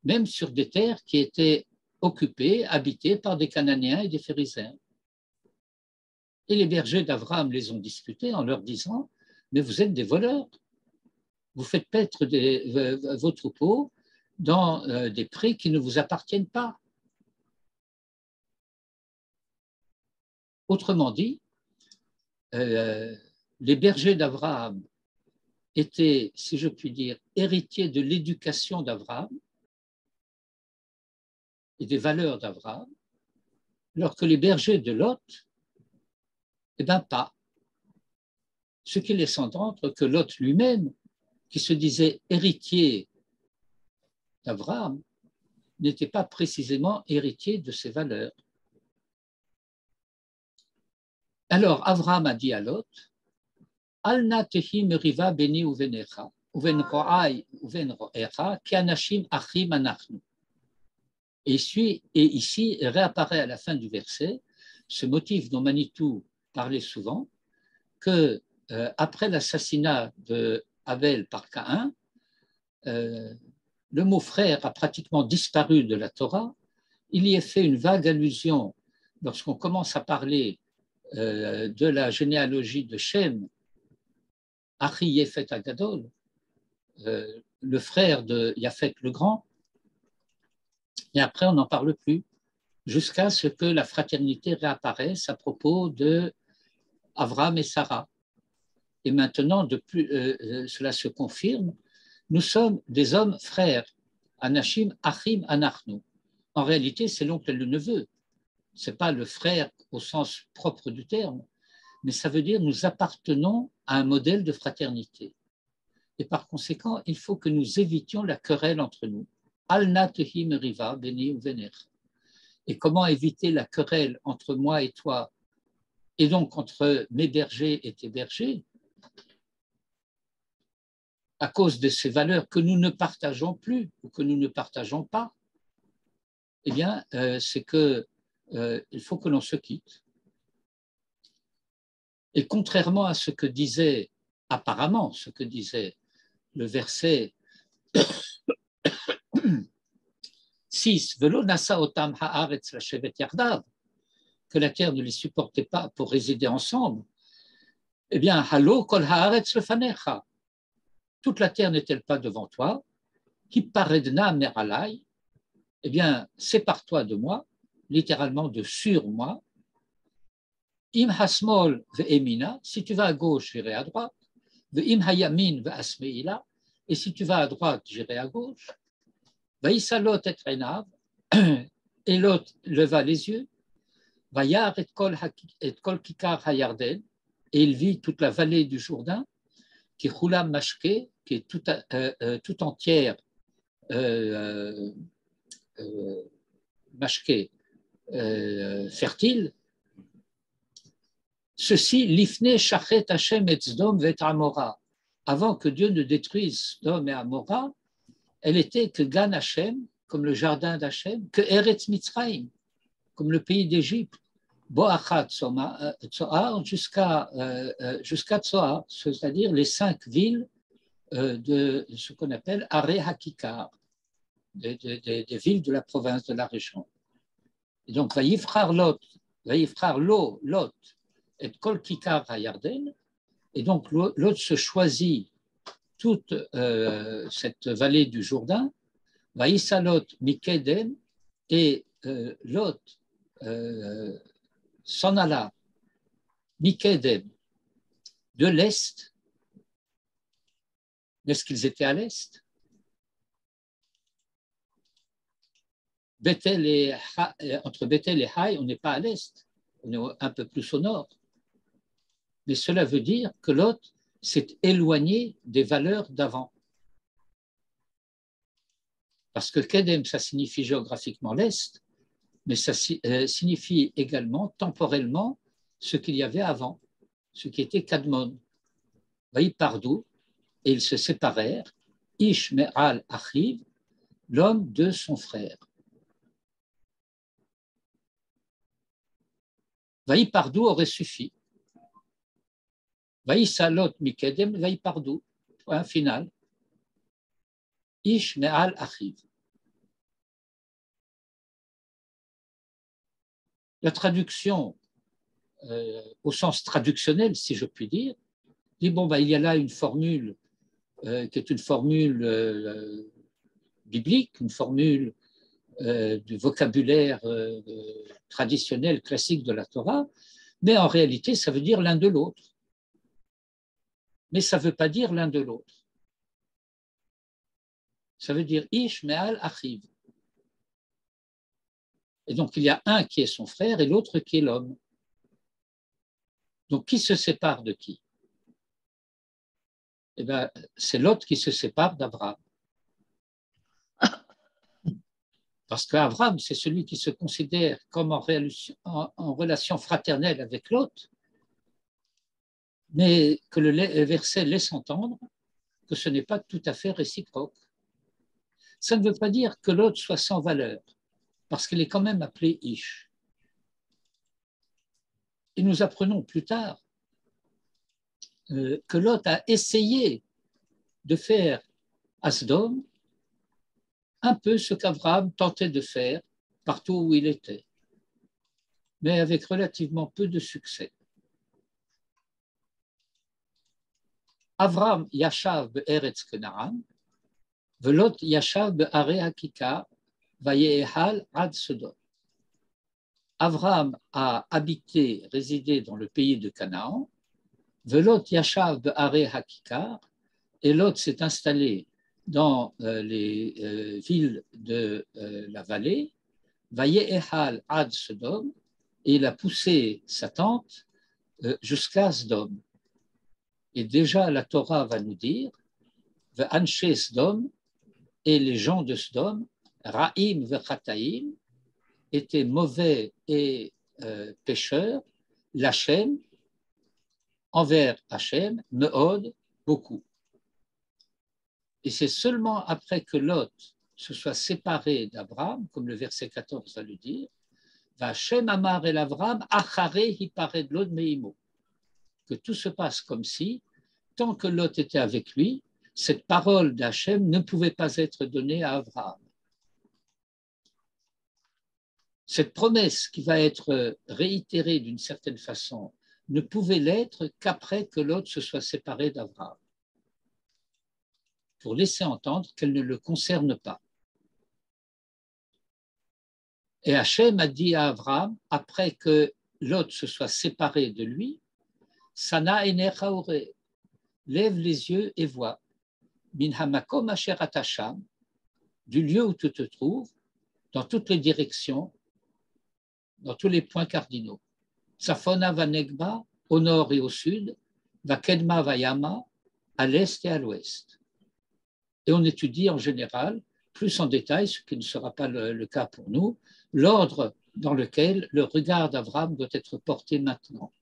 Speaker 1: même sur des terres qui étaient occupées, habitées par des Cananéens et des Phéréziens. Et les bergers d'Abraham les ont disputés en leur disant, mais vous êtes des voleurs, vous faites paître vos troupeaux dans des prés qui ne vous appartiennent pas. Autrement dit, les bergers d'Abraham étaient, si je puis dire, héritiers de l'éducation d'Abraham et des valeurs d'Abraham, alors que les bergers de Lot, eh bien pas. Ce qui laisse entendre que Lot lui-même, qui se disait héritier d'Abraham, n'était pas précisément héritier de ses valeurs. Alors Abraham a dit à Lot, Al na tehi meriva beni uvenecha, uven ro'ai uven ro'echa, ki anashim achim anachnu. Et ici réapparaît à la fin du verset ce motif dont Manitou parlait souvent, que après l'assassinat de Abel par Caïn, le mot frère a pratiquement disparu de la Torah. Il y est fait une vague allusion lorsqu'on commence à parler de la généalogie de Shem, Achi Yefet Agadol, le frère de Yafet le Grand, et après on n'en parle plus, jusqu'à ce que la fraternité réapparaisse à propos de Avraham et Sarah. Et maintenant, cela se confirme, nous sommes des hommes frères, Anashim Achim Anachnu. En réalité, c'est l'oncle et le neveu. Ce n'est pas le frère au sens propre du terme, mais ça veut dire nous appartenons à un modèle de fraternité. Et par conséquent, il faut que nous évitions la querelle entre nous. Al natehi meriva beni uvener. Et comment éviter la querelle entre moi et toi, et donc entre mes bergers et tes bergers, à cause de ces valeurs que nous ne partageons plus ou que nous ne partageons pas? Eh bien, c'est que il faut que l'on se quitte. Et contrairement à ce que disait, apparemment, ce que disait le verset 6, Velo nasa otam haaretz lashevet yardav, que la terre ne les supportait pas pour résider ensemble, eh bien, halo kol haaretz lefanecha, toute la terre n'est-elle pas devant toi? Ki paredna meralai, eh bien, sépare-toi de moi, littéralement de sur moi. Im hasmol ve'emina, si tu vas à gauche, j'irai à droite. Ve'im hayamin ve'asmeila, et si tu vas à droite, j'irai à gauche. Vaïsalot et renav, et l'autre leva les yeux. Vayar et kol kikar hayarden, et il vit toute la vallée du Jourdain, qui est Chulam Mashke, qui est tout entière Mashke, fertile. Ceci, l'ifne shachet Hashem et Sdom vet Amora, avant que Dieu ne détruise Sdom et Amora, elle était que Gan Hashem, comme le jardin d'Hachem, que Eretz Mitzrayim, comme le pays d'Égypte, Boachat Tsoar jusqu'à Tsoar, c'est-à-dire les 5 villes de ce qu'on appelle Aré Hakikar, des villes de la province, de la région. Et donc, Vaïfrar Lot, Lot, et Kol Kikar Hayarden, et donc Lot se choisit toute cette vallée du Jourdain, Vaïsalot Mikedem, et Lot s'en alla, Mikedem, de l'Est. Est-ce qu'ils étaient à l'Est? Entre Bethel et Haï, on n'est pas à l'est, on est un peu plus au nord. Mais cela veut dire que Lot s'est éloigné des valeurs d'avant. Parce que Kedem, ça signifie géographiquement l'est, mais ça signifie également temporellement ce qu'il y avait avant, ce qui était Kadmon. Vaïpardou, et ils se séparèrent, Ish Me'al Achiv, l'homme de son frère. Vaïpardou aurait suffi. Vaïsalot Mikedem, Vaïpardou, point final. Ish Me'al Achiv. La traduction, au sens traductionnel, si je puis dire, dit bon, il y a là une formule qui est une formule biblique, une formule du vocabulaire traditionnel, classique de la Torah, mais en réalité, ça veut dire l'un de l'autre. Mais ça ne veut pas dire l'un de l'autre. Ça veut dire Ish Me'al Achiv. Et donc, il y a un qui est son frère et l'autre qui est l'homme. Donc, qui se sépare de qui? Eh bien, c'est Lot qui se sépare d'Abraham. Parce qu'Abraham, c'est celui qui se considère comme en relation fraternelle avec Lot, mais que le verset laisse entendre que ce n'est pas tout à fait réciproque. Ça ne veut pas dire que Lot soit sans valeur, parce qu'il est quand même appelé Ish. Et nous apprenons plus tard que Lot a essayé de faire à Sodome un peu ce qu'Abraham tentait de faire partout où il était, mais avec relativement peu de succès. Avraham yashav be'eretz Kenaan, velot yashav be'arei hakika, vayehal ad Sodom. Avraham a habité, résidé dans le pays de Canaan, velot yashav be'arei hakika, et Lot s'est installé dans les villes de la vallée, vayehal ad Sodom, et il a poussé sa tente jusqu'à Sodome. Et déjà, la Torah va nous dire Ve'anshe Sodom, et les gens de Sodome, Ra'im ve'chataim, étaient mauvais et pécheurs, l'Hachem, envers Hachem, Me'od, beaucoup. Et c'est seulement après que Lot se soit séparé d'Abraham, comme le verset 14 va le dire, Va'Hachem amar el Avraham, achare hipared Lot meimo, que tout se passe comme si, tant que Lot était avec lui, cette parole d'Hachem ne pouvait pas être donnée à Abraham. Cette promesse qui va être réitérée d'une certaine façon ne pouvait l'être qu'après que Lot se soit séparé d'Abraham, pour laisser entendre qu'elle ne le concerne pas. Et Hachem a dit à Abraham, après que Lot se soit séparé de lui, Sana enecha ore, lève les yeux et vois, min hamakom asher atasham, du lieu où tu te trouves, dans toutes les directions, dans tous les points cardinaux. Safona va Negba, au nord et au sud, va Kedma va Yama, à l'est et à l'ouest. Et on étudie en général, plus en détail, ce qui ne sera pas le cas pour nous, l'ordre dans lequel le regard d'Abraham doit être porté maintenant.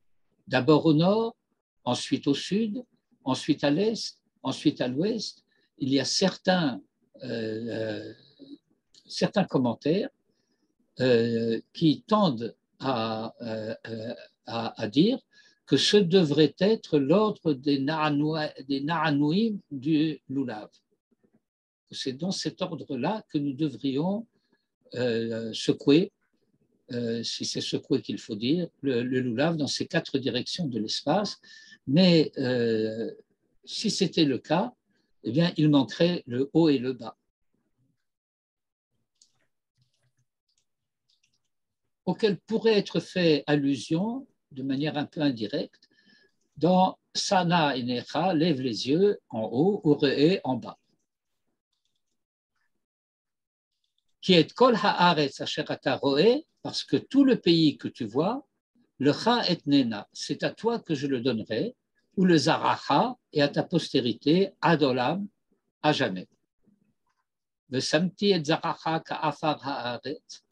Speaker 1: D'abord au nord, ensuite au sud, ensuite à l'est, ensuite à l'ouest. Il y a certains commentaires qui tendent à dire que ce devrait être l'ordre des Naranouim du Lulav. C'est dans cet ordre-là que nous devrions secouer, si c'est secouer qu'il faut dire, le Lulav dans ces 4 directions de l'espace. Mais si c'était le cas, eh bien, il manquerait le haut et le bas, auquel pourrait être fait allusion de manière un peu indirecte dans Sana et Necha, lève les yeux en haut, Uree en bas. Qui est kol haaretz asher ata roé, parce que tout le pays que tu vois, le cha et nena, c'est à toi que je le donnerai, ou le zaracha, et à ta postérité, adolam, à jamais. Le samti et zaracha ka'afar haaretz,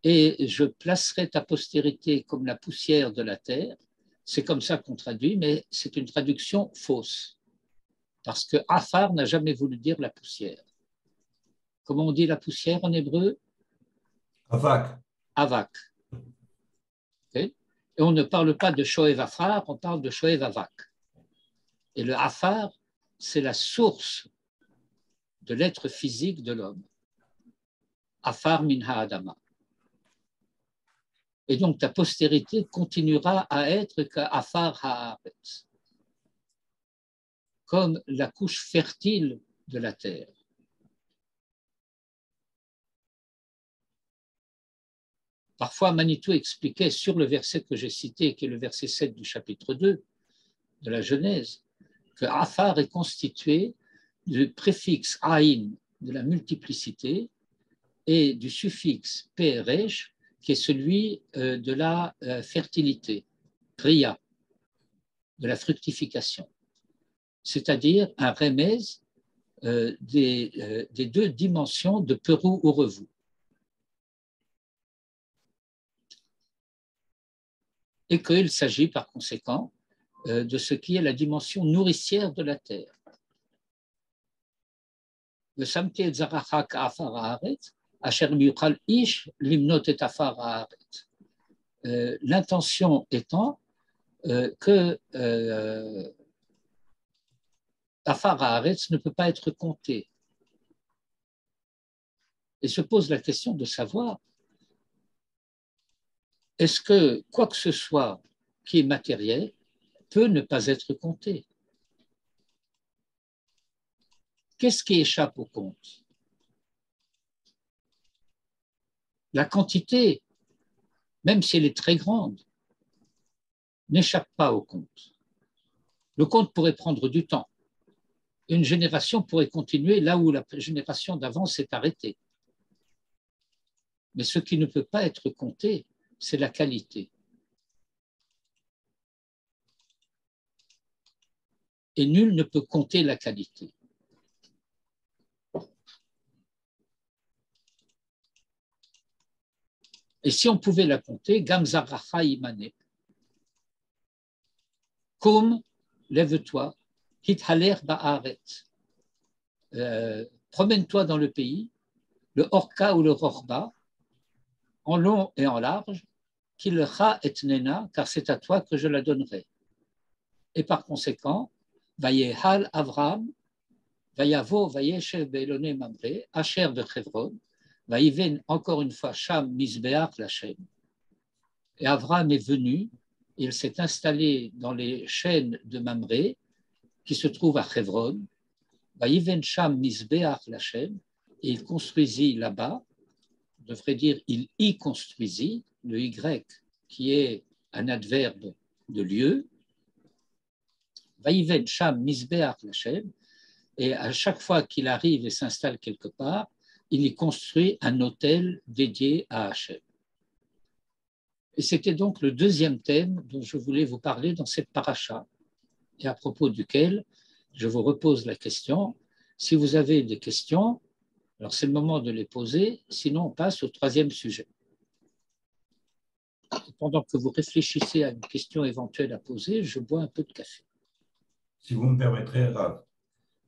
Speaker 1: et je placerai ta postérité comme la poussière de la terre. C'est comme ça qu'on traduit, mais c'est une traduction fausse, parce que afar n'a jamais voulu dire la poussière. Comment on dit la poussière en hébreu?
Speaker 3: Avak.
Speaker 1: Avak. Okay? Et on ne parle pas de shoev afar, on parle de shoev avak. Et le afar, c'est la source de l'être physique de l'homme. Afar min ha'adama. Et donc ta postérité continuera à être qu'afar ha'aretz, comme la couche fertile de la terre. Parfois, Manitou expliquait sur le verset que j'ai cité, qui est le verset 7 du chapitre 2 de la Genèse, que Afar est constitué du préfixe Aïn de la multiplicité et du suffixe Peresh, qui est celui de la fertilité, Ria, de la fructification, c'est-à-dire un remèze des deux dimensions de Perou ou Revou. Et qu'il s'agit par conséquent de ce qui est la dimension nourricière de la terre. Le samti et zaracha ka'afar haaretz, asher miyuchal ish limnot et afar haaretz. L'intention étant que afar haaretz ne peut pas être compté. Et se pose la question de savoir est-ce que quoi que ce soit qui est matériel peut ne pas être compté? Qu'est-ce qui échappe au compte? La quantité, même si elle est très grande, n'échappe pas au compte. Le compte pourrait prendre du temps. Une génération pourrait continuer là où la génération d'avant s'est arrêtée. Mais ce qui ne peut pas être compté, c'est la qualité. Et nul ne peut compter la qualité. Et si on pouvait la compter, Gamzaracha Imane, comme lève-toi, Hithaler Ba'aret, promène-toi dans le pays, le Orka ou le Rorba, en long et en large, Kilcha et Nena, car c'est à toi que je la donnerai. Et par conséquent, Vayehal Avram, Vayavo, Vayeshev Be'elone Mamre, Asher de Chevron, Vayiven encore une fois Sham Misbeach Lachem. Et Avram est venu, il s'est installé dans les chaînes de Mamré, qui se trouvent à Chevron, Vayiven Sham Misbeach Lachem, et il construisit là-bas, on devrait dire il y construisit, le Y qui est un adverbe de lieu, Vayiven Sham Misbeach Lachem, et à chaque fois qu'il arrive et s'installe quelque part, il y construit un autel dédié à Hachem. Et c'était donc le deuxième thème dont je voulais vous parler dans cette paracha, et à propos duquel je vous repose la question. Si vous avez des questions, alors c'est le moment de les poser, sinon on passe au troisième sujet. Et pendant que vous réfléchissez à une question éventuelle à poser, je bois un peu de café.
Speaker 3: Si vous me permettrez, Rav,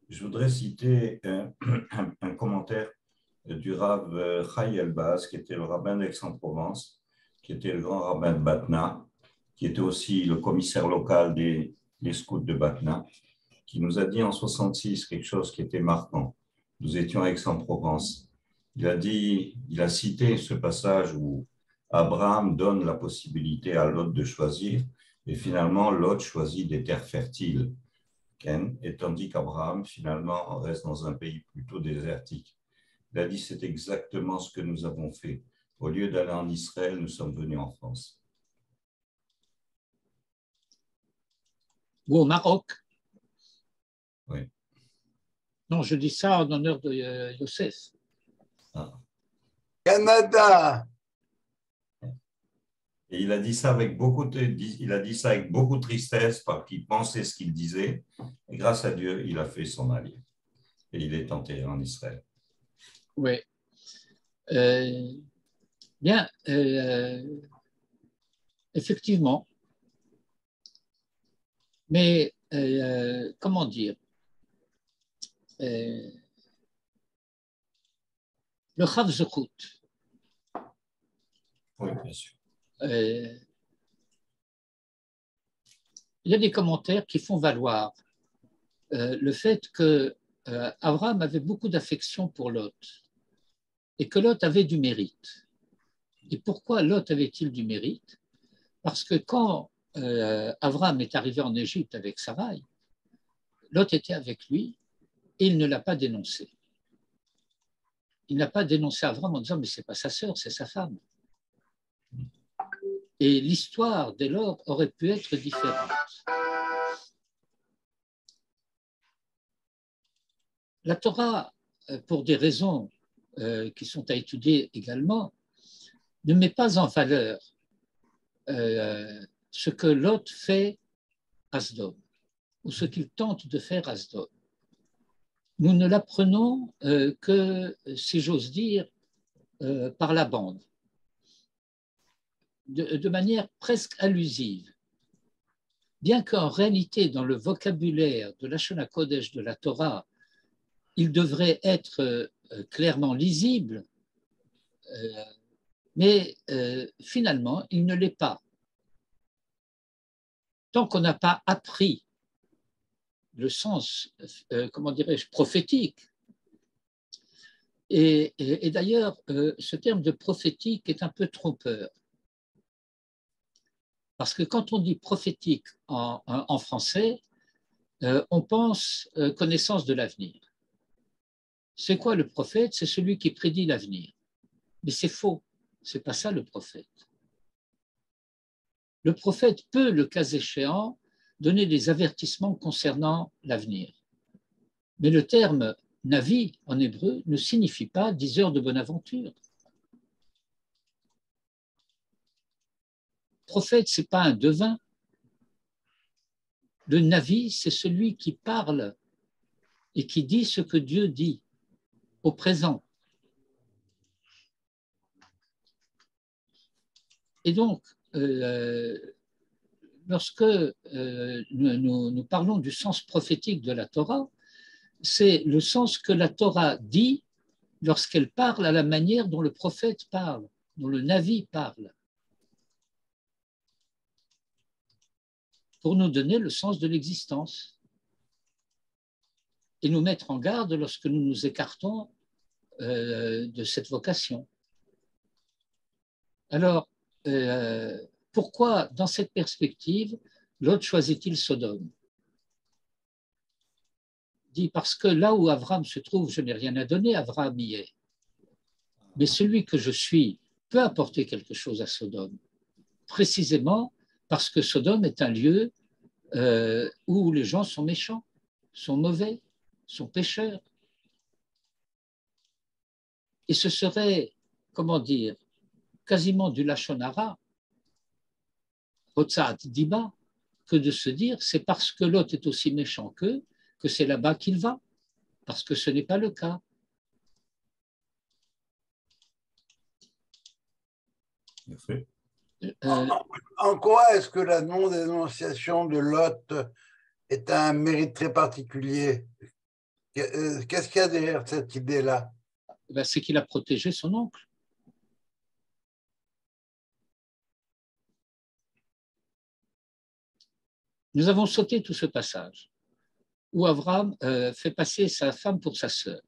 Speaker 3: je voudrais citer un commentaire du Rav Chai Elbaz, qui était le rabbin d'Aix-en-Provence, qui était le grand rabbin de Batna, qui était aussi le commissaire local des scouts de Batna, qui nous a dit en 66 quelque chose qui était marquant. Nous étions à Aix-en-Provence. Il a cité ce passage où Abraham donne la possibilité à Lot de choisir, et finalement Lot choisit des terres fertiles, et tandis qu'Abraham finalement reste dans un pays plutôt désertique. Il a dit c'est exactement ce que nous avons fait. Au lieu d'aller en Israël, nous sommes venus en France.
Speaker 1: Ou au Maroc.
Speaker 3: Oui.
Speaker 1: Non, je dis ça en honneur de Youssef.
Speaker 3: Ah.
Speaker 2: Canada.
Speaker 3: Et il a dit ça avec beaucoup de tristesse parce qu'il pensait ce qu'il disait. Et grâce à Dieu, il a fait son allié. Et il est enterré en Israël.
Speaker 1: Oui. Bien, effectivement. Mais, comment dire, le Chav Zechut,
Speaker 3: Oui, bien sûr.
Speaker 1: il y a des commentaires qui font valoir le fait que Abraham avait beaucoup d'affection pour Lot et que Lot avait du mérite. Et pourquoi Lot avait-il du mérite? Parce que quand Abraham est arrivé en Égypte avec Sarai, Lot était avec lui et il ne l'a pas dénoncé. Il n'a pas dénoncé Abraham en disant « mais ce n'est pas sa sœur, c'est sa femme ». Et l'histoire, dès lors, aurait pu être différente. La Torah, pour des raisons qui sont à étudier également, ne met pas en valeur ce que Lot fait à Sdom, ou ce qu'il tente de faire à Sdom. Nous ne l'apprenons que, si j'ose dire, par la bande, de manière presque allusive. Bien qu'en réalité, dans le vocabulaire de la Shona Kodesh de la Torah, il devrait être clairement lisible, mais finalement, il ne l'est pas. Tant qu'on n'a pas appris le sens, comment dirais-je, prophétique. Et d'ailleurs, ce terme de prophétique est un peu trompeur. Parce que quand on dit prophétique en français, on pense connaissance de l'avenir. C'est quoi le prophète? C'est celui qui prédit l'avenir. Mais c'est faux, ce n'est pas ça le prophète. Le prophète peut, le cas échéant, donner des avertissements concernant l'avenir. Mais le terme Navi en hébreu ne signifie pas diseur de bonne aventure. Prophète, ce n'est pas un devin. Le Navi, c'est celui qui parle et qui dit ce que Dieu dit au présent. Et donc, lorsque nous parlons du sens prophétique de la Torah, c'est le sens que la Torah dit lorsqu'elle parle à la manière dont le prophète parle, dont le Navi parle, pour nous donner le sens de l'existence et nous mettre en garde lorsque nous nous écartons de cette vocation. Alors, pourquoi, dans cette perspective, Lot choisit-il Sodome? Dit parce que là où Avram se trouve, je n'ai rien à donner, Avram y est. Mais celui que je suis peut apporter quelque chose à Sodome, précisément parce que Sodome est un lieu où les gens sont méchants, sont mauvais, sont pécheurs. Et ce serait, comment dire, quasiment du lachon hara, Hotzat Diba, que de se dire c'est parce que l'autre est aussi méchant qu'eux que c'est là-bas qu'il va, parce que ce n'est pas le cas.
Speaker 2: En quoi est-ce que la non-dénonciation de Lot est un mérite très particulier? Qu'est-ce qu'il y a derrière cette idée-là?
Speaker 1: Ben, c'est qu'il a protégé son oncle. Nous avons sauté tout ce passage où Avram fait passer sa femme pour sa sœur.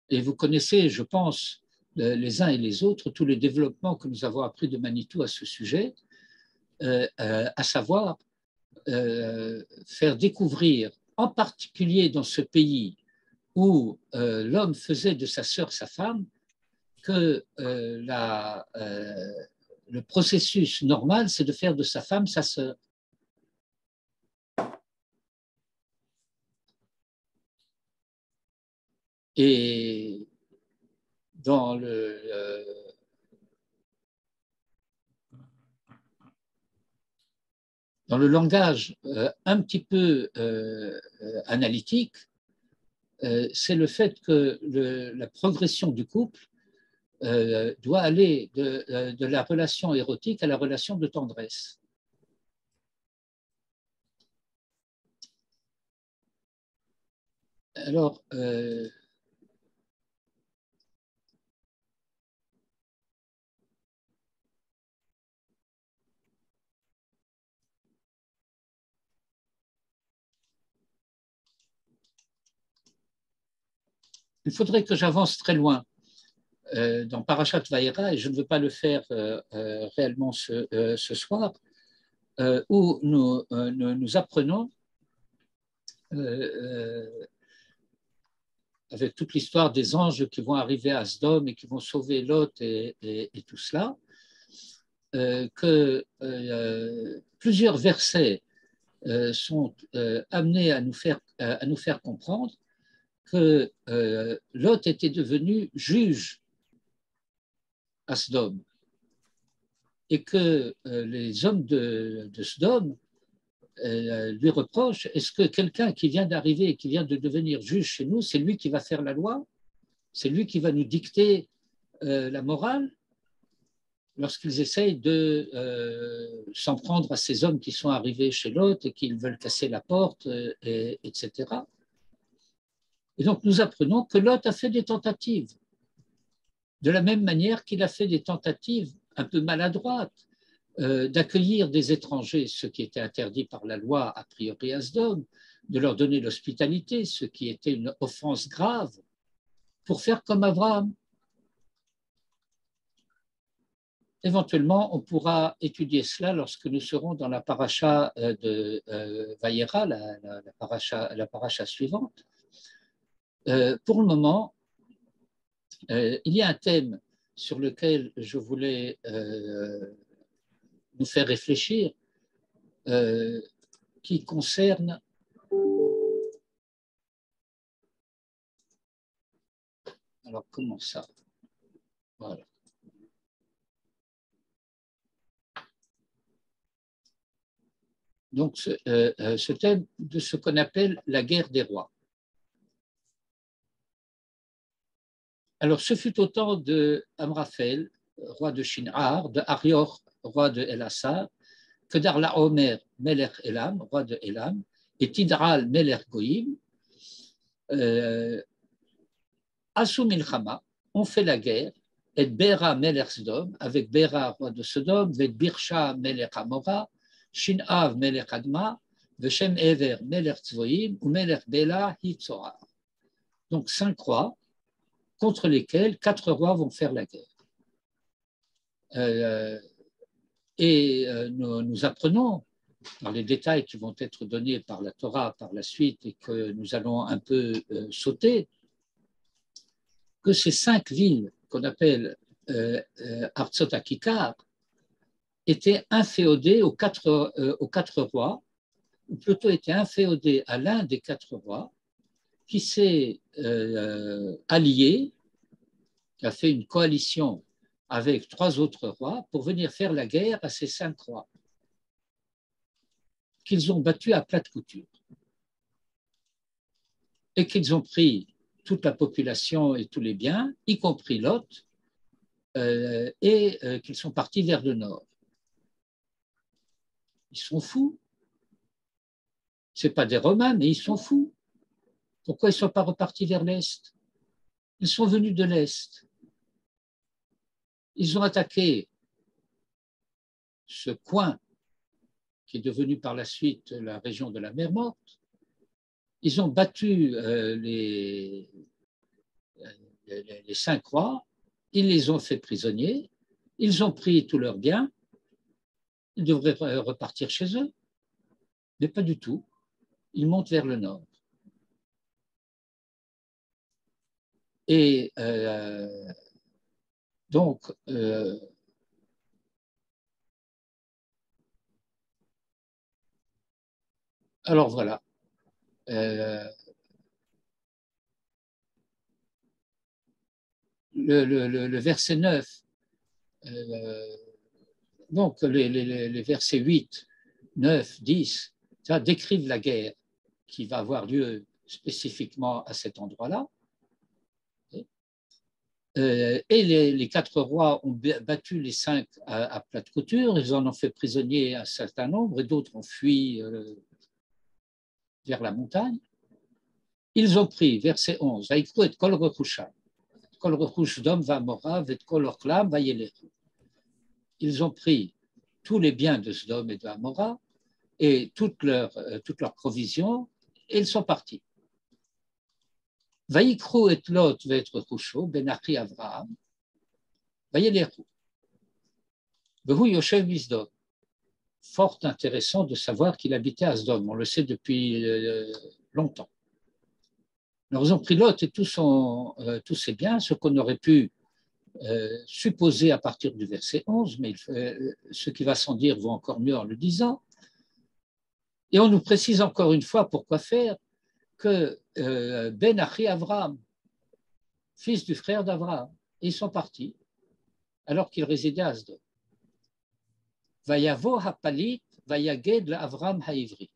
Speaker 1: Et vous connaissez, je pense, les uns et les autres, tous les développements que nous avons appris de Manitou à ce sujet, à savoir faire découvrir, en particulier dans ce pays où l'homme faisait de sa sœur sa femme, que le processus normal, c'est de faire de sa femme sa sœur. Et dans le langage un petit peu analytique, c'est le fait que la progression du couple doit aller de la relation érotique à la relation de tendresse. Alors, il faudrait que j'avance très loin dans Parashat Vayera, et je ne veux pas le faire réellement ce soir, où nous apprenons, avec toute l'histoire des anges qui vont arriver à Sodome et qui vont sauver Lot et tout cela, que plusieurs versets sont amenés à nous faire comprendre que Lot était devenu juge à Sodome et que les hommes de Sodome lui reprochent: est-ce que quelqu'un qui vient d'arriver et qui vient de devenir juge chez nous, c'est lui qui va faire la loi? C'est lui qui va nous dicter la morale? Lorsqu'ils essayent de s'en prendre à ces hommes qui sont arrivés chez Lot et qu'ils veulent casser la porte, etc. Et donc nous apprenons que Lot a fait des tentatives, de la même manière qu'il a fait des tentatives un peu maladroites d'accueillir des étrangers, ce qui était interdit par la loi a priori à Sodome, de leur donner l'hospitalité, ce qui était une offense grave, pour faire comme Abraham. Éventuellement, on pourra étudier cela lorsque nous serons dans la paracha de Vayera, la paracha suivante. Pour le moment, il y a un thème sur lequel je voulais nous faire réfléchir, qui concerne alors comment ça? Voilà. Donc ce thème de ce qu'on appelle la guerre des rois. Alors ce fut au temps de Amraphel, roi de Shin'ar, de Arior, roi de El-Assar, que Darla-Omer, Melech Elam, roi de Elam, et Tidral, Melech Goïm, Asu Milchama, ont fait la guerre, et Bera, Melech Sodom, avec Bera, roi de Sodome, et Birsha, Melech Amora, Shin'av, Melech Adma, Veshem Ever, Melech Tzvoïm, ou Melech Bela, Hitzoar. Donc 5 rois, contre lesquels 4 rois vont faire la guerre. Nous apprenons, dans les détails qui vont être donnés par la Torah par la suite et que nous allons un peu sauter, que ces 5 villes qu'on appelle Artsot Akikar étaient inféodées aux quatre rois, ou plutôt étaient inféodées à l'un des 4 rois qui s'est allié, qui a fait une coalition avec 3 autres rois pour venir faire la guerre à ces 5 rois qu'ils ont battus à plate couture et qu'ils ont pris toute la population et tous les biens, y compris Lot, et qu'ils sont partis vers le nord. Ils sont fous. Ce n'est pas des Romains, mais ils sont fous. Pourquoi ils ne sont pas repartis vers l'Est? Ils sont venus de l'Est. Ils ont attaqué ce coin qui est devenu par la suite la région de la mer Morte. Ils ont battu les 5 rois, ils les ont fait prisonniers, ils ont pris tous leurs biens, ils devraient repartir chez eux, mais pas du tout. Ils montent vers le nord. Et donc, alors voilà. le verset 9, donc les versets 8, 9, 10, ça décrivent la guerre qui va avoir lieu spécifiquement à cet endroit-là. Et les 4 rois ont battu les 5 à plate couture, ils en ont fait prisonnier un certain nombre et d'autres ont fui vers la montagne. Ils ont pris, verset 11, Vaikru et kol rechusham, kol rechush dom va'amora et kol orklam va'yelechu. Ils ont pris tous les biens de Sodome et de Amora et toutes leurs provisions et ils sont partis. Vaikru et Lot ve'et rechusho ben achi Avraham va'yelechu. Vehu yoshev misdom. Fort intéressant de savoir qu'il habitait à Sodome. On le sait depuis longtemps. Alors, ils ont pris Lot et tous ses biens, ce qu'on aurait pu supposer à partir du verset 11, mais ce qui va sans dire vaut encore mieux en le disant. Et on nous précise encore une fois pourquoi faire que Ben Achi Avraham, fils du frère d'Avraham, ils sont partis alors qu'ils résidaient à Sodome. Vayavo hapalit vayaged l'Avram haïvri.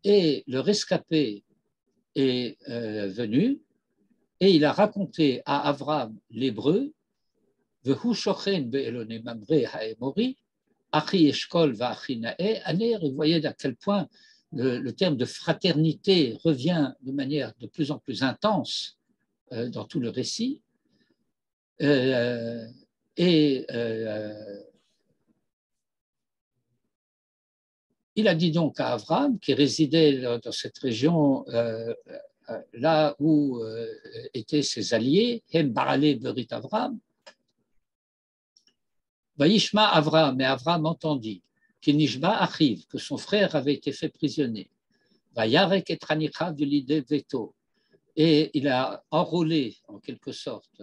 Speaker 1: Et le rescapé est venu et il a raconté à Avraham l'hébreu, Vehu shochen be'elone mamre ha'emori, achi eshkol va'achi na'e aner. Et vous voyez à quel point le terme de fraternité revient de manière de plus en plus intense dans tout le récit. Il a dit donc à Avraham, qui résidait dans cette région là où étaient ses alliés, Hem Barale Berit Avraham, Vaishma Avraham, mais Avraham entendit Kinishba Achiv, que son frère avait été fait prisonnier, Vayarek et Tranicha de l'idée veto, et il a enrôlé en quelque sorte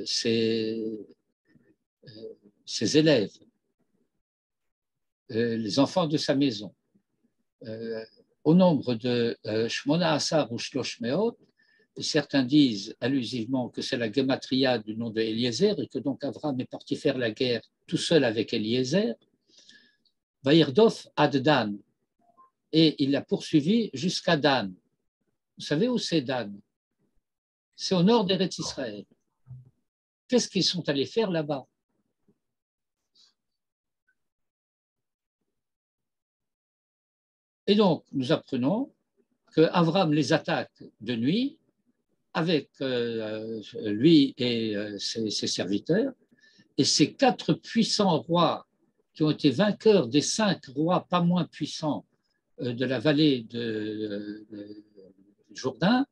Speaker 1: ses élèves, les enfants de sa maison, au nombre de Shmona Asar ou Shlosh Meot, et certains disent allusivement que c'est la gematria du nom de Eliezer et que donc Avraham est parti faire la guerre tout seul avec Eliezer. Vaïrdof ad Dan, et il l'a poursuivi jusqu'à Dan. Vous savez où c'est Dan? C'est au nord d'Eretz Israël. Qu'est-ce qu'ils sont allés faire là-bas? Et donc, nous apprenons qu'Avraham les attaque de nuit avec lui et ses serviteurs, et ces 4 puissants rois qui ont été vainqueurs des 5 rois pas moins puissants de la vallée de Jourdain,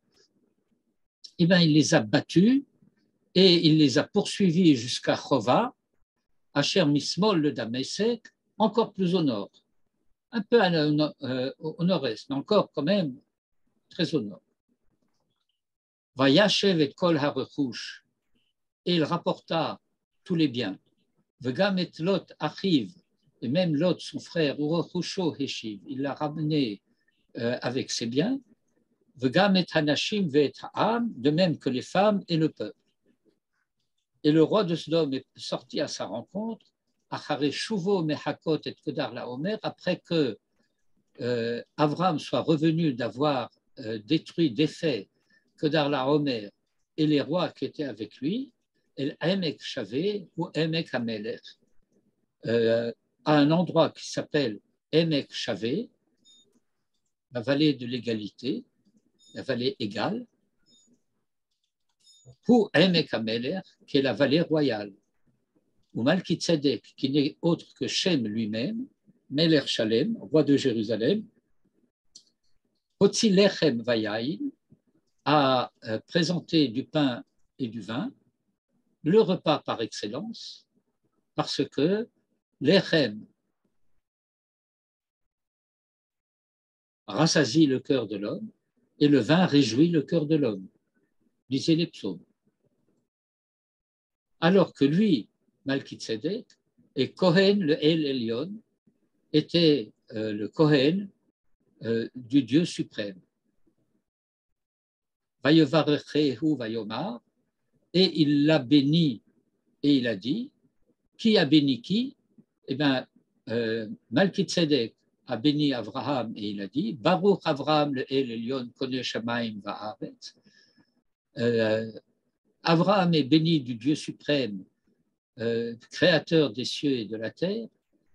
Speaker 1: eh bien, il les a battus et il les a poursuivis jusqu'à Chova, Asher Mismol le Damesek, encore plus au nord, un peu au nord-est, mais encore quand même très au nord. Vayashev et kol harechush, et il rapporta tous les biens. Vegam et Lot achiv, et même Lot, son frère, urechusho heshiv, il l'a ramené avec ses biens. Vegam et hanashim ve'et ha'am, de même que les femmes et le peuple. Et le roi de Sodome est sorti à sa rencontre, achare shuvo mehakot et kedar laomer, après que Avraham soit revenu d'avoir défait Kedar laomer et les rois qui étaient avec lui, El Emek Shavé ou Emek Hamelech, à un endroit qui s'appelle Emek Shavé, la vallée de l'égalité, la vallée égale, ou Emek Hamelech, qui est la vallée royale, ou Malki Tzedek, qui n'est autre que Shem lui-même, Melech Shalem, roi de Jérusalem, Hotzi Lechem Vayaïn, a présenté du pain et du vin, le repas par excellence, parce que l'Echem rassasie le cœur de l'homme et le vin réjouit le cœur de l'homme, disaient les psaumes. Alors que lui, Malki Tzedek, et Kohen, le El Elyon, était le Kohen du Dieu suprême. Vayevarechehu vayomar, et il l'a béni, et il a dit, qui a béni qui? Eh bien, Malkitzedek a béni Abraham, et il a dit, Baruch Avraham le El Elyon Koneh Shamayim Va'aretz. Abraham est béni du Dieu suprême, créateur des cieux et de la terre,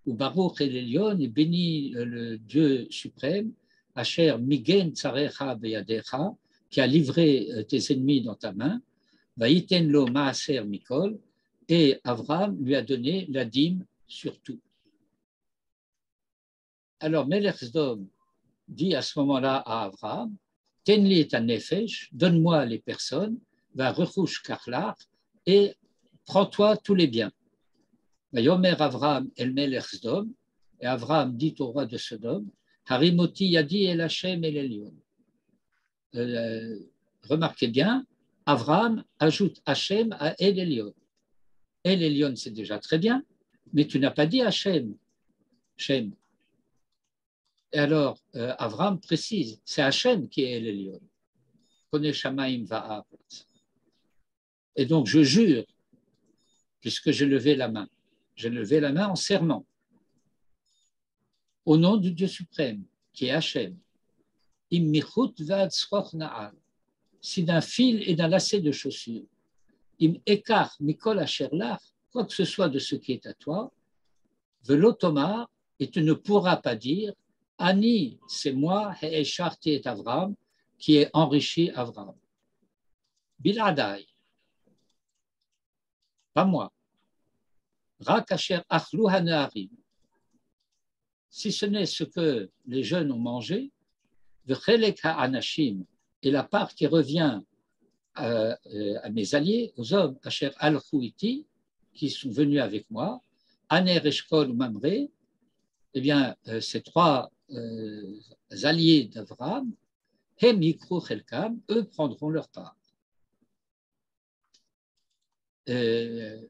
Speaker 1: ou Baruch El Elyon est béni le Dieu suprême, Asher Migen Tzarecha Beyadecha, qui a livré tes ennemis dans ta main, Vaïten lo Maaser Mikol, et Abraham lui a donné la dîme sur tout. Alors Melech Sdom dit à ce moment-là à Abraham, Tenli et nefesh, donne-moi les personnes, va rechush karlach, et prends-toi tous les biens. Yomer Avraham el Melech Sdom, et Avraham dit au roi de Sodome, Harimoti yadi el Hashem el Elyon. Remarquez bien, Avraham ajoute Hashem à El Elyon. El Elyon, c'est déjà très bien, mais tu n'as pas dit Hashem. Shem. Et alors, Avraham précise, c'est Hashem qui est El Elyon. Koneh Shamayim Va'aretz. Et donc, je jure, puisque j'ai levé la main, en serment, au nom du Dieu suprême, qui est Hashem. Im michut v'ad sroch na'al. Si d'un fil et d'un lacet de chaussures, im ekar mikol asher lach, quoi que ce soit de ce qui est à toi, velo tomar, et tu ne pourras pas dire, Ani, c'est moi, he'esharti et Avraham, qui ai enrichi Avraham. Biladai, pas moi. Rak asher achlu hanaarim, si ce n'est ce que les jeunes ont mangé, v'chelek ha'anashim, et la part qui revient à mes alliés, aux hommes, asher alchu iti, qui sont venus avec moi, Aner, Eshkol ou Mamré, eh bien, ces trois alliés d'Avraham, Hem yikru chelkam, eux prendront leur part. C'est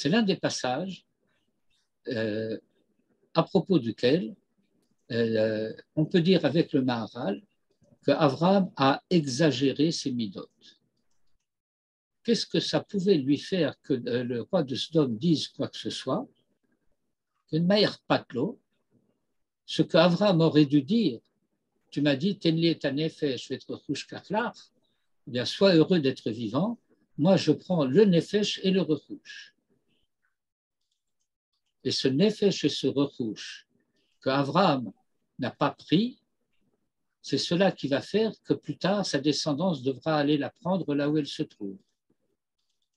Speaker 1: l'un des passages à propos duquel on peut dire avec le Maharal qu'Avraham a exagéré ses midot. Qu'est-ce que ça pouvait lui faire que le roi de Sodome dise quoi que ce soit? Ce qu'Avraham aurait dû dire, tu m'as dit, Tenli et nefesh, je vais être rechush karlach, eh bien, sois heureux d'être vivant, moi je prends le nefesh et le rechush. Et ce nefesh et ce rechush qu'Avraham n'a pas pris, c'est cela qui va faire que plus tard, sa descendance devra aller la prendre là où elle se trouve,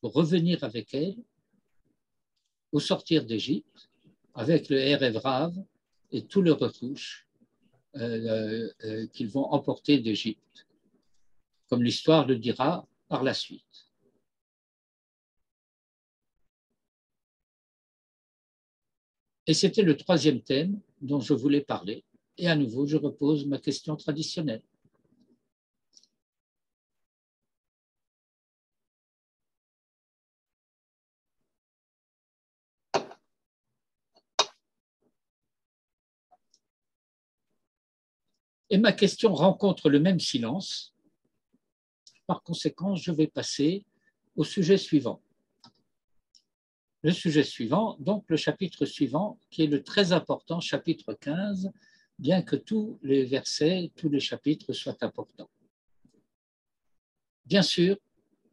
Speaker 1: pour revenir avec elle, au sortir d'Égypte, avec le Erev Rav et tout le retouche qu'ils vont emporter d'Égypte, comme l'histoire le dira par la suite. Et c'était le troisième thème dont je voulais parler. Et à nouveau, je repose ma question traditionnelle. Et ma question rencontre le même silence. Par conséquent, je vais passer au sujet suivant. Le sujet suivant, donc le chapitre suivant, qui est le très important chapitre 15, bien que tous les versets, tous les chapitres soient importants. Bien sûr,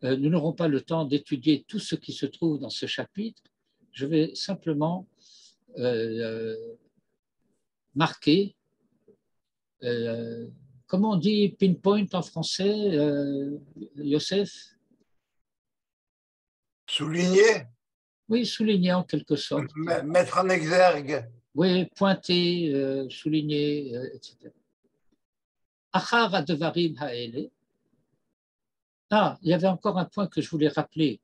Speaker 1: nous n'aurons pas le temps d'étudier tout ce qui se trouve dans ce chapitre. Je vais simplement marquer, comment on dit pinpoint en français, Youssef?
Speaker 2: Souligner?
Speaker 1: Oui, souligner en quelque sorte.
Speaker 2: Mettre en exergue.
Speaker 1: Oui, pointer, souligner, etc. Achar adevarim haele. Ah, il y avait encore un point que je voulais rappeler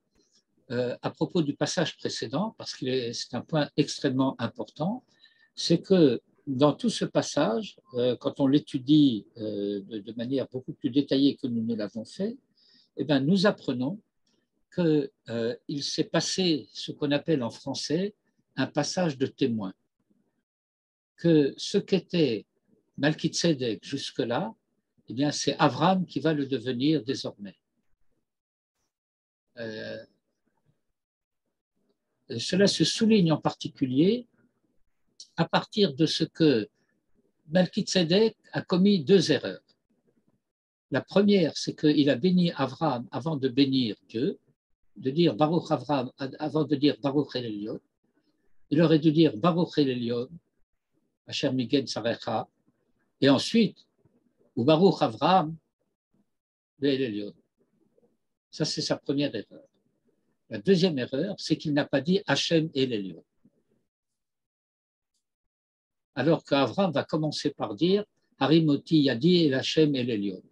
Speaker 1: à propos du passage précédent, parce que c'est un point extrêmement important, c'est que dans tout ce passage, quand on l'étudie de manière beaucoup plus détaillée que nous ne l'avons fait, eh bien, nous apprenons qu'il s'est passé ce qu'on appelle en français un passage de témoin. Que ce qu'était Malkitzedek jusque-là, eh bien, c'est Avraham qui va le devenir désormais. Cela se souligne en particulier à partir de ce que Melchizedek a commis deux erreurs. La première, c'est qu'il a béni Abraham avant de bénir Dieu, de dire Baruch Avraham avant de dire Baruch El Elyon. Il aurait dû dire Baruch El Elyon, Asher Migen Sarecha, et ensuite, ou Baruch Avraham El Elyon. Ça, c'est sa première erreur. La deuxième erreur, c'est qu'il n'a pas dit Hachem El Elyon. Alors qu'Avraham va commencer par dire Harimoti Yadi El Hachem El Elyon.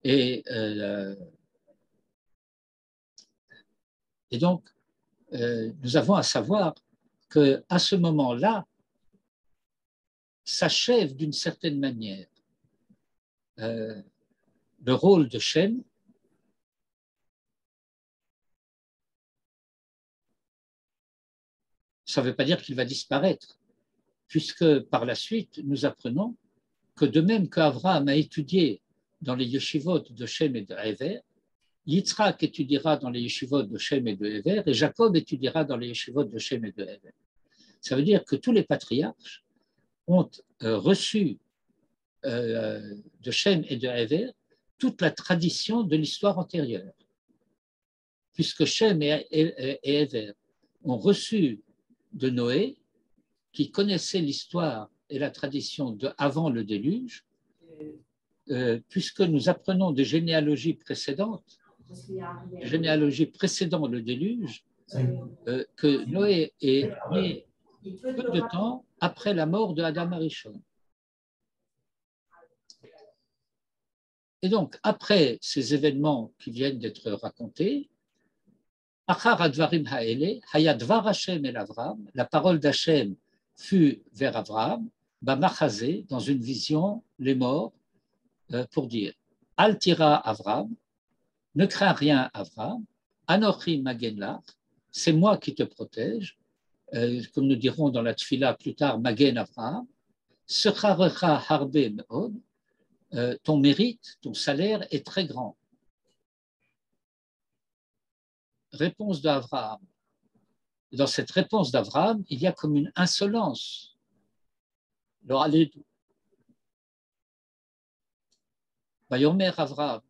Speaker 1: Et donc, nous avons à savoir qu'à ce moment-là, s'achève d'une certaine manière le rôle de Shem. Ça ne veut pas dire qu'il va disparaître, puisque par la suite, nous apprenons que de même qu'Avraham a étudié dans les yeshivot de Shem et de Hever, Yitzhak étudiera dans les yeshivot de Shem et de Hever, et Jacob étudiera dans les yeshivot de Shem et de Hever. Ça veut dire que tous les patriarches ont reçu de Shem et de Hever toute la tradition de l'histoire antérieure. Puisque Shem et Hever ont reçu de Noé, qui connaissait l'histoire et la tradition de avant le déluge, puisque nous apprenons des généalogies précédentes, le déluge, que Noé est né peu de temps après la mort de Adam Arishon. Et donc, après ces événements qui viennent d'être racontés, la parole d'Hachem fut vers Abraham, dans une vision, les morts, pour dire Al tira Abraham, ne crains rien Abraham, Anochi Magen lach, c'est moi qui te protège, comme nous dirons dans la Tfila plus tard, Magen Abraham, Secharecha harbe meod, ton mérite, ton salaire est très grand. Réponse d'Abraham. Dans cette réponse d'Abraham, il y a comme une insolence. Alors, Vayomer Avraham.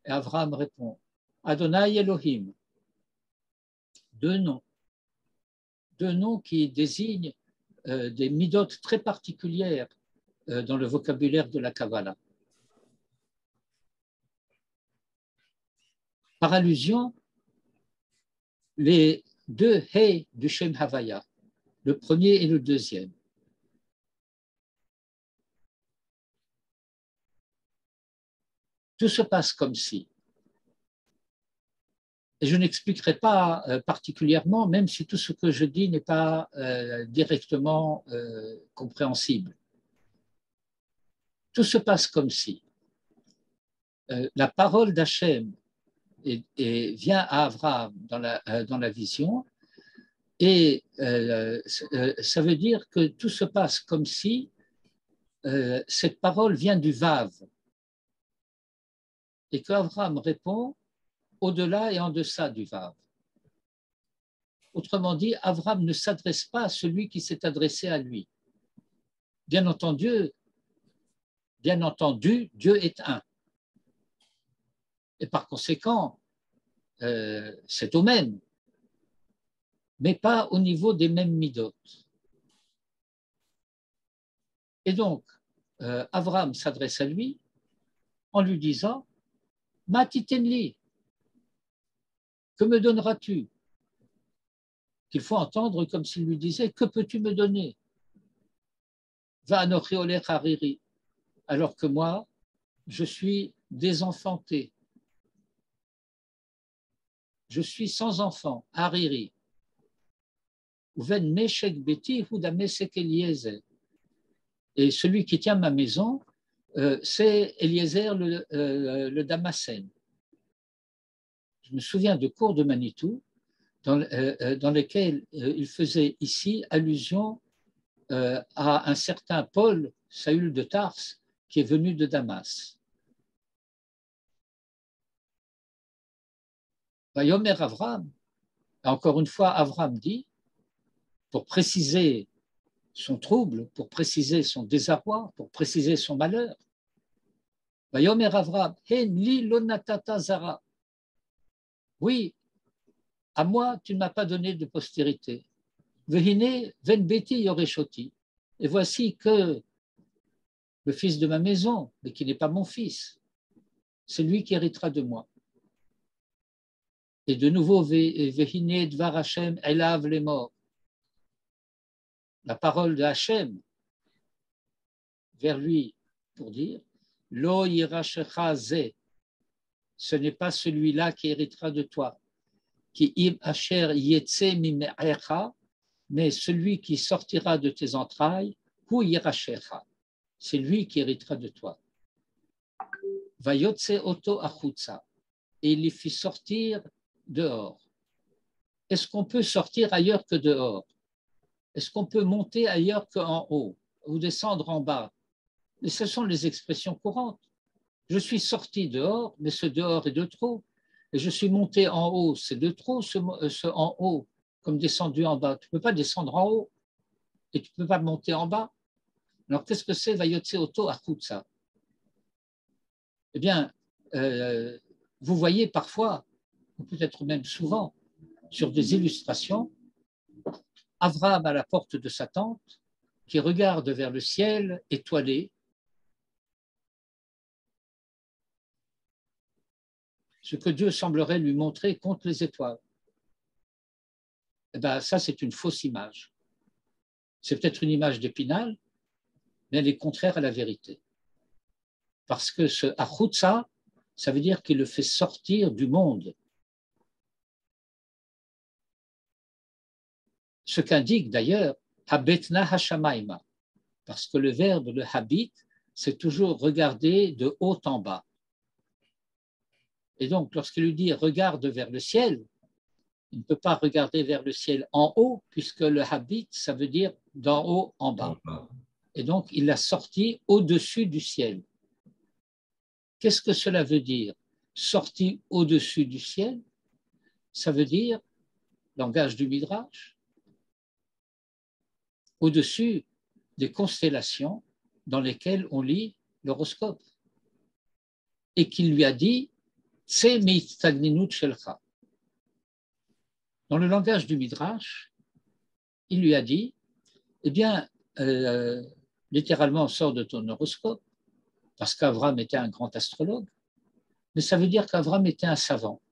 Speaker 1: Et Avraham répond Adonai Elohim. Deux noms qui désignent des midotes très particulières dans le vocabulaire de la Kabbalah. Par allusion, les deux Hei du Shem Havaya, le premier et le deuxième. Tout se passe comme si. Et je n'expliquerai pas particulièrement, même si tout ce que je dis n'est pas directement compréhensible. Tout se passe comme si. La parole d'Hachem vient à Abraham dans la vision, et ça veut dire que tout se passe comme si cette parole vient du Vav, et qu'Abraham répond au-delà et en deçà du Vav. Autrement dit, Abraham ne s'adresse pas à celui qui s'est adressé à lui. Bien entendu, Dieu est un. Et par conséquent, c'est au même, mais pas au niveau des mêmes midotes. Et donc, Abraham s'adresse à lui en lui disant « Ma titenli, que me donneras-tu » Qu'il faut entendre comme s'il lui disait « Que peux-tu me donner ?» Va anochi olech hariri, alors que moi, je suis désenfanté. Je suis sans enfant, hariri. Uven meshek beti hudamesek Eliezer. Et celui qui tient ma maison, c'est Eliezer le Damascène. Je me souviens de cours de Manitou dans lesquels il faisait ici allusion à un certain Paul, Saül de Tarse, qui est venu de Damas. Vayomer Avram, encore une fois, Avram dit, pour préciser son trouble, pour préciser son désarroi, pour préciser son malheur. Vayomer Avram, Hen li lo natata zara. Oui, à moi, tu ne m'as pas donné de postérité. Vehine ven beti yoreshoti. Et voici que le fils de ma maison, mais qui n'est pas mon fils, c'est lui qui héritera de moi. Et de nouveau, Vehine dvar Hashem elav les morts. La parole de Hashem vers lui pour dire Lo yirashecha ze, ce n'est pas celui-là qui héritera de toi, qui im asher yetse mime'echa, mais celui qui sortira de tes entrailles, hu yirashecha, c'est lui qui héritera de toi. Vayotse oto achutza, et il les fit sortir dehors. Est-ce qu'on peut sortir ailleurs que dehors? Est-ce qu'on peut monter ailleurs qu'en haut ou descendre en bas? Mais ce sont les expressions courantes. Je suis sorti dehors, mais ce dehors est de trop. Et je suis monté en haut, c'est de trop, ce en haut, comme descendu en bas. Tu ne peux pas descendre en haut et tu ne peux pas monter en bas. Alors, qu'est-ce que c'est Vayotse Oto Achutza? Eh bien, vous voyez parfois, ou peut-être même souvent, sur des illustrations, Avraham à la porte de sa tente, qui regarde vers le ciel étoilé, ce que Dieu semblerait lui montrer contre les étoiles. Eh bien, ça, c'est une fausse image. C'est peut-être une image d'Épinal, mais elle est contraire à la vérité. Parce que ce achutza, ça veut dire qu'il le fait sortir du monde. Ce qu'indique d'ailleurs habetna hashamaima, parce que le verbe, le habit, c'est toujours regarder de haut en bas. Et donc, lorsqu'il lui dit regarde vers le ciel, il ne peut pas regarder vers le ciel en haut, puisque le habit, ça veut dire d'en haut en bas. Et donc, il l'a sorti au-dessus du ciel. Qu'est-ce que cela veut dire? Sorti au-dessus du ciel, ça veut dire, langage du Midrash, au-dessus des constellations dans lesquelles on lit l'horoscope. Et qu'il lui a dit, c'est mitagninut shelcha. Dans le langage du Midrash, il lui a dit, eh bien, littéralement, sors de ton horoscope, parce qu'Avram était un grand astrologue, mais ça veut dire qu'Avram était un savant.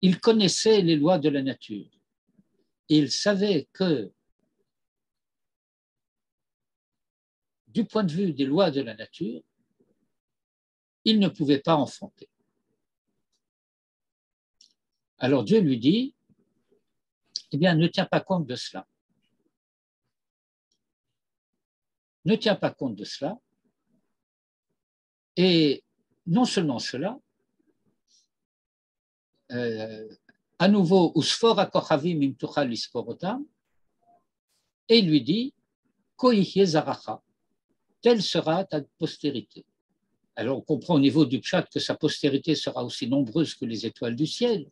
Speaker 1: Il connaissait les lois de la nature. Et il savait que, du point de vue des lois de la nature, il ne pouvait pas enfanter. Alors Dieu lui dit, eh bien, ne tiens pas compte de cela. Ne tiens pas compte de cela. Et non seulement cela, à nouveau, Usfor akochavim imtucha lisporotam, et il lui dit, koichye zaracha, telle sera ta postérité. Alors on comprend au niveau du pshat que sa postérité sera aussi nombreuse que les étoiles du ciel.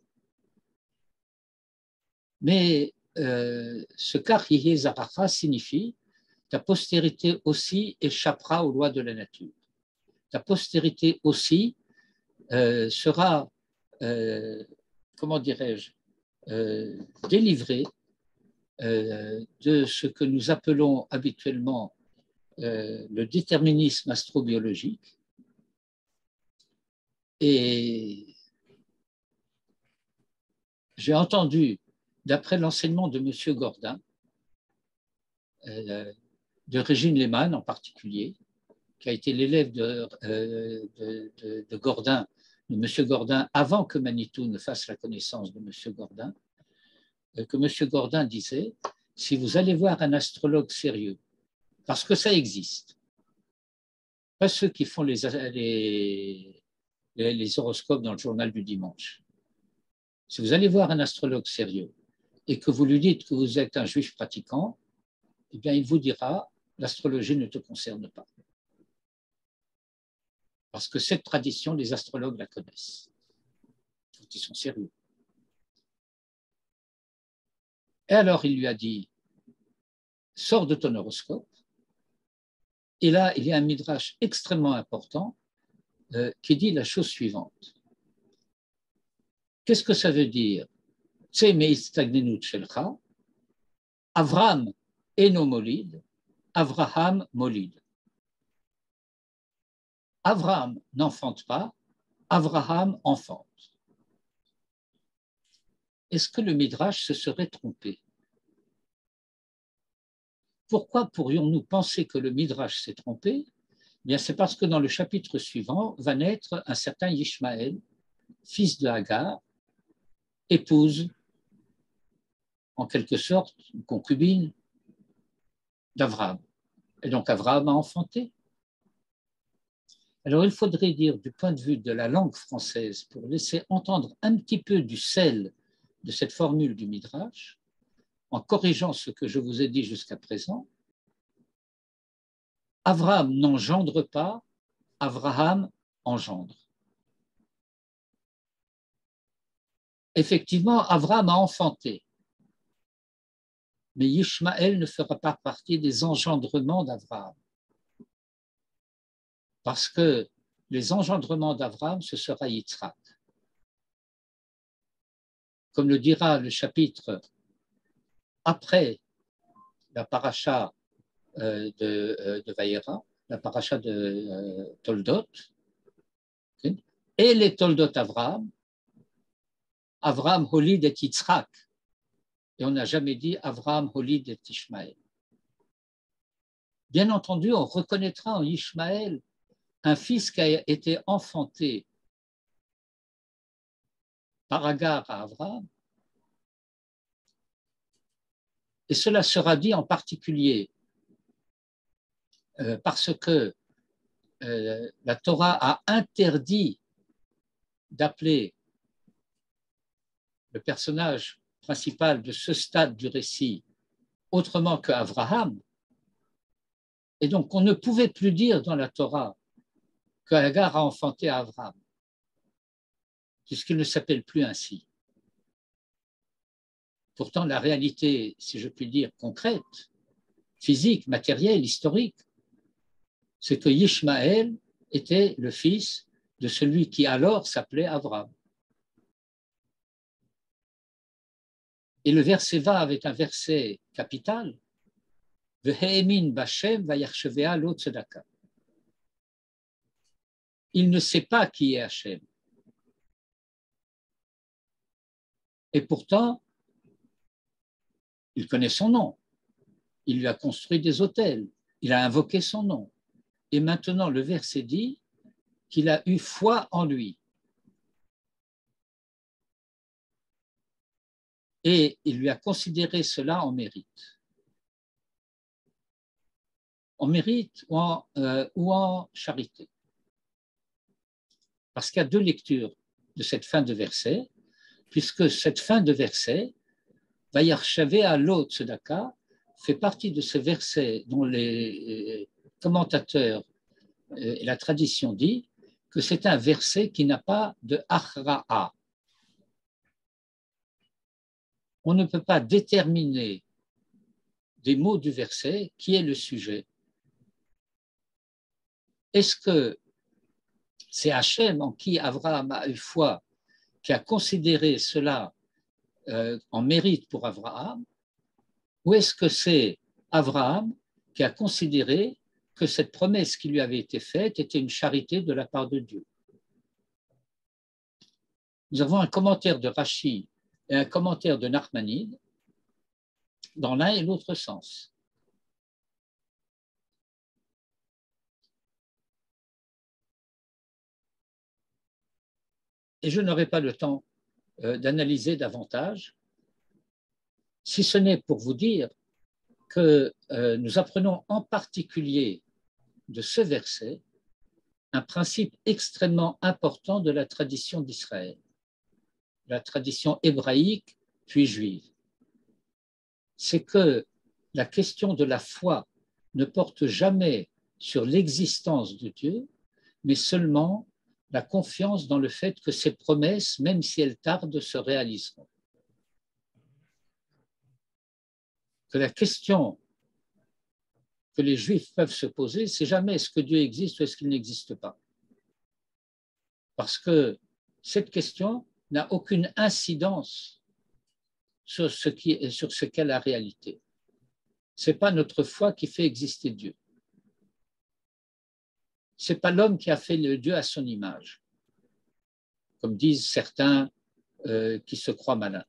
Speaker 1: Mais ce koichye zaracha signifie ta postérité aussi échappera aux lois de la nature. Ta postérité aussi sera, comment dirais-je, délivrée de ce que nous appelons habituellement le déterminisme astrobiologique. Et j'ai entendu, d'après l'enseignement de M. Gordin, de Régine Lehmann en particulier, qui a été l'élève de Gordin, de M. Gordin, avant que Manitou ne fasse la connaissance de M. Gordin, que M. Gordin disait, si vous allez voir un astrologue sérieux, parce que ça existe, pas ceux qui font les horoscopes dans le journal du dimanche, si vous allez voir un astrologue sérieux et que vous lui dites que vous êtes un juif pratiquant, eh bien, il vous dira, l'astrologie ne te concerne pas. Parce que cette tradition, les astrologues la connaissent. quand ils sont sérieux. Et alors, il lui a dit, sors de ton horoscope. Et là, il y a un midrash extrêmement important qui dit la chose suivante. Qu'est-ce que ça veut dire? Avram eno molid, Avraham molid. Avram n'enfante pas, Avraham enfante. Est-ce que le midrash se serait trompé? Pourquoi pourrions-nous penser que le midrash s'est trompé? Bien, c'est parce que dans le chapitre suivant va naître un certain Ishmaël, fils de Hagar, épouse, en quelque sorte, une concubine d'Avraham. Et donc Avraham a enfanté. Alors il faudrait dire, du point de vue de la langue française, pour laisser entendre un petit peu du sel de cette formule du Midrash, en corrigeant ce que je vous ai dit jusqu'à présent, Avraham n'engendre pas, Avraham engendre. Effectivement, Avraham a enfanté, mais Ishmaël ne fera pas partie des engendrements d'Avraham. Parce que les engendrements d'Avraham, ce sera Yitzhak. Comme le dira le chapitre après la paracha de Vayera, la paracha de Toldot, et les Toldot Avraham, Avraham holid et Yitzhak. Et on n'a jamais dit Avraham holid et Ishmaël. Bien entendu, on reconnaîtra en Ishmaël un fils qui a été enfanté par Hagar à Avraham. Et cela sera dit en particulier parce que la Torah a interdit d'appeler le personnage principal de ce stade du récit autrement qu'Avraham. Et donc, on ne pouvait plus dire dans la Torah que Hagar a enfanté à Avraham, puisqu'il ne s'appelle plus ainsi. Pourtant, la réalité, si je puis dire, concrète, physique, matérielle, historique, c'est que Ishmaël était le fils de celui qui alors s'appelait Avraham. Et le verset Vav est un verset capital. Vehemin Bashem vayachshevea lo tzedaka. Il ne sait pas qui est Hachem. Et pourtant, il connaît son nom. Il lui a construit des autels. Il a invoqué son nom. Et maintenant, le verset dit qu'il a eu foi en lui. Et il lui a considéré cela en mérite. En mérite ou en charité. Parce qu'il y a deux lectures de cette fin de verset, puisque cette fin de verset, Vayarchavea lo tzedaka, fait partie de ce verset dont les commentateurs et la tradition dit que c'est un verset qui n'a pas de achra'a. On ne peut pas déterminer des mots du verset qui est le sujet. Est-ce que c'est Hachem en qui Avraham a eu foi qui a considéré cela en mérite pour Avraham, ou est-ce que c'est Avraham qui a considéré que cette promesse qui lui avait été faite était une charité de la part de Dieu? Nous avons un commentaire de Rashi et un commentaire de Nachmanide dans l'un et l'autre sens. Et je n'aurai pas le temps d'analyser davantage, si ce n'est pour vous dire que nous apprenons en particulier de ce verset un principe extrêmement important de la tradition d'Israël, la tradition hébraïque puis juive. C'est que la question de la foi ne porte jamais sur l'existence de Dieu, mais seulement la confiance dans le fait que ces promesses, même si elles tardent, se réaliseront. Que la question que les Juifs peuvent se poser, c'est jamais est-ce que Dieu existe ou est-ce qu'il n'existe pas. Parce que cette question n'a aucune incidence sur ce qu'est la réalité. Ce n'est pas notre foi qui fait exister Dieu. Ce n'est pas l'homme qui a fait le Dieu à son image, comme disent certains qui se croient malins.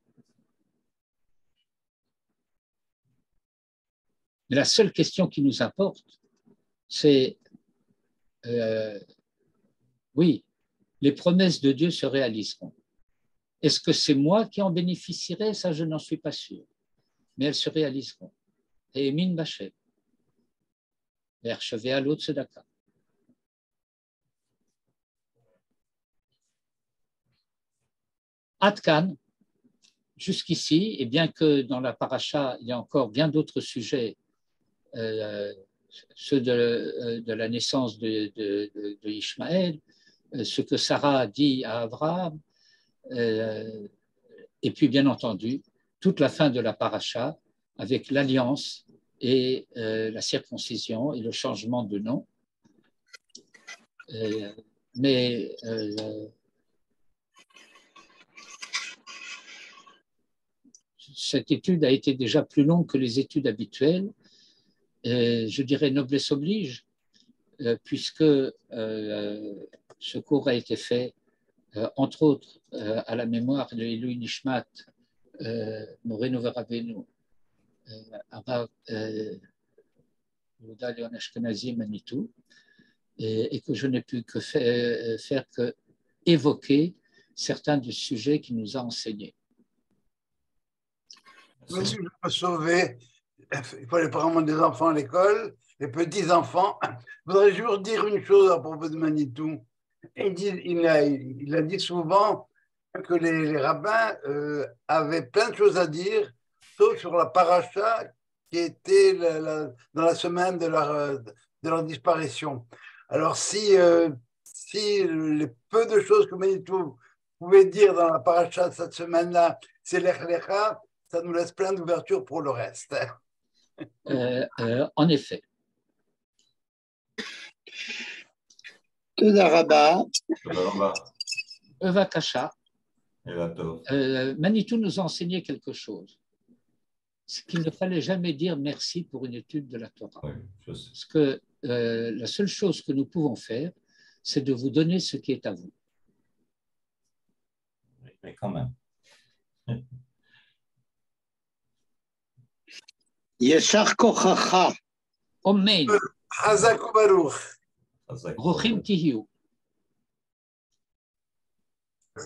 Speaker 1: Mais la seule question qui nous importe, c'est oui, les promesses de Dieu se réaliseront. Est-ce que c'est moi qui en bénéficierai? Ça, je n'en suis pas sûr. Mais elles se réaliseront. Et Emin Bachet, l'archevêque à l'autre Tzedaka. Atkan, jusqu'ici, et bien que dans la paracha, il y a encore bien d'autres sujets, ceux de la naissance de Ishmaël, ce que Sarah dit à Abraham, et puis bien entendu, toute la fin de la paracha avec l'alliance et la circoncision et le changement de nom. Mais cette étude a été déjà plus longue que les études habituelles. Je dirais noblesse oblige, puisque ce cours a été fait, entre autres, à la mémoire de Eloi Nishmat, Moreno Veravenu, Arav Yehuda Leon Ashkenazi Manitou, et que je n'ai pu que faire que évoquer certains des sujets qu'il nous a enseignés.
Speaker 2: Mais si je peux sauver, il faut les parents des enfants à l'école, les petits-enfants. Je voudrais juste dire une chose à propos de Manitou. Il a dit souvent que les rabbins avaient plein de choses à dire, sauf sur la paracha qui était dans la semaine de leur disparition. Alors, si les peu de choses que Manitou pouvait dire dans la paracha de cette semaine-là, c'est l'Ech Lecha, ça nous laisse plein d'ouverture pour le reste.
Speaker 1: En effet.
Speaker 4: תודה רבה.
Speaker 3: תודה רבה.
Speaker 1: Eva Kasha,
Speaker 3: ערב טוב.
Speaker 1: Manitou nous a enseigné quelque chose. C'est qu'il ne fallait jamais dire merci pour une étude de la Torah.
Speaker 3: Oui, je sais.
Speaker 1: Parce que la seule chose que nous pouvons faire, c'est de vous donner ce qui est à vous.
Speaker 3: Mais quand même.
Speaker 4: ישר כוחך.
Speaker 1: Omen,
Speaker 2: Hazak Baruch.
Speaker 3: חזק.
Speaker 1: Rochim Tihiu.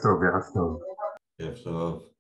Speaker 5: טוב, ערב טוב.
Speaker 3: ערב טוב.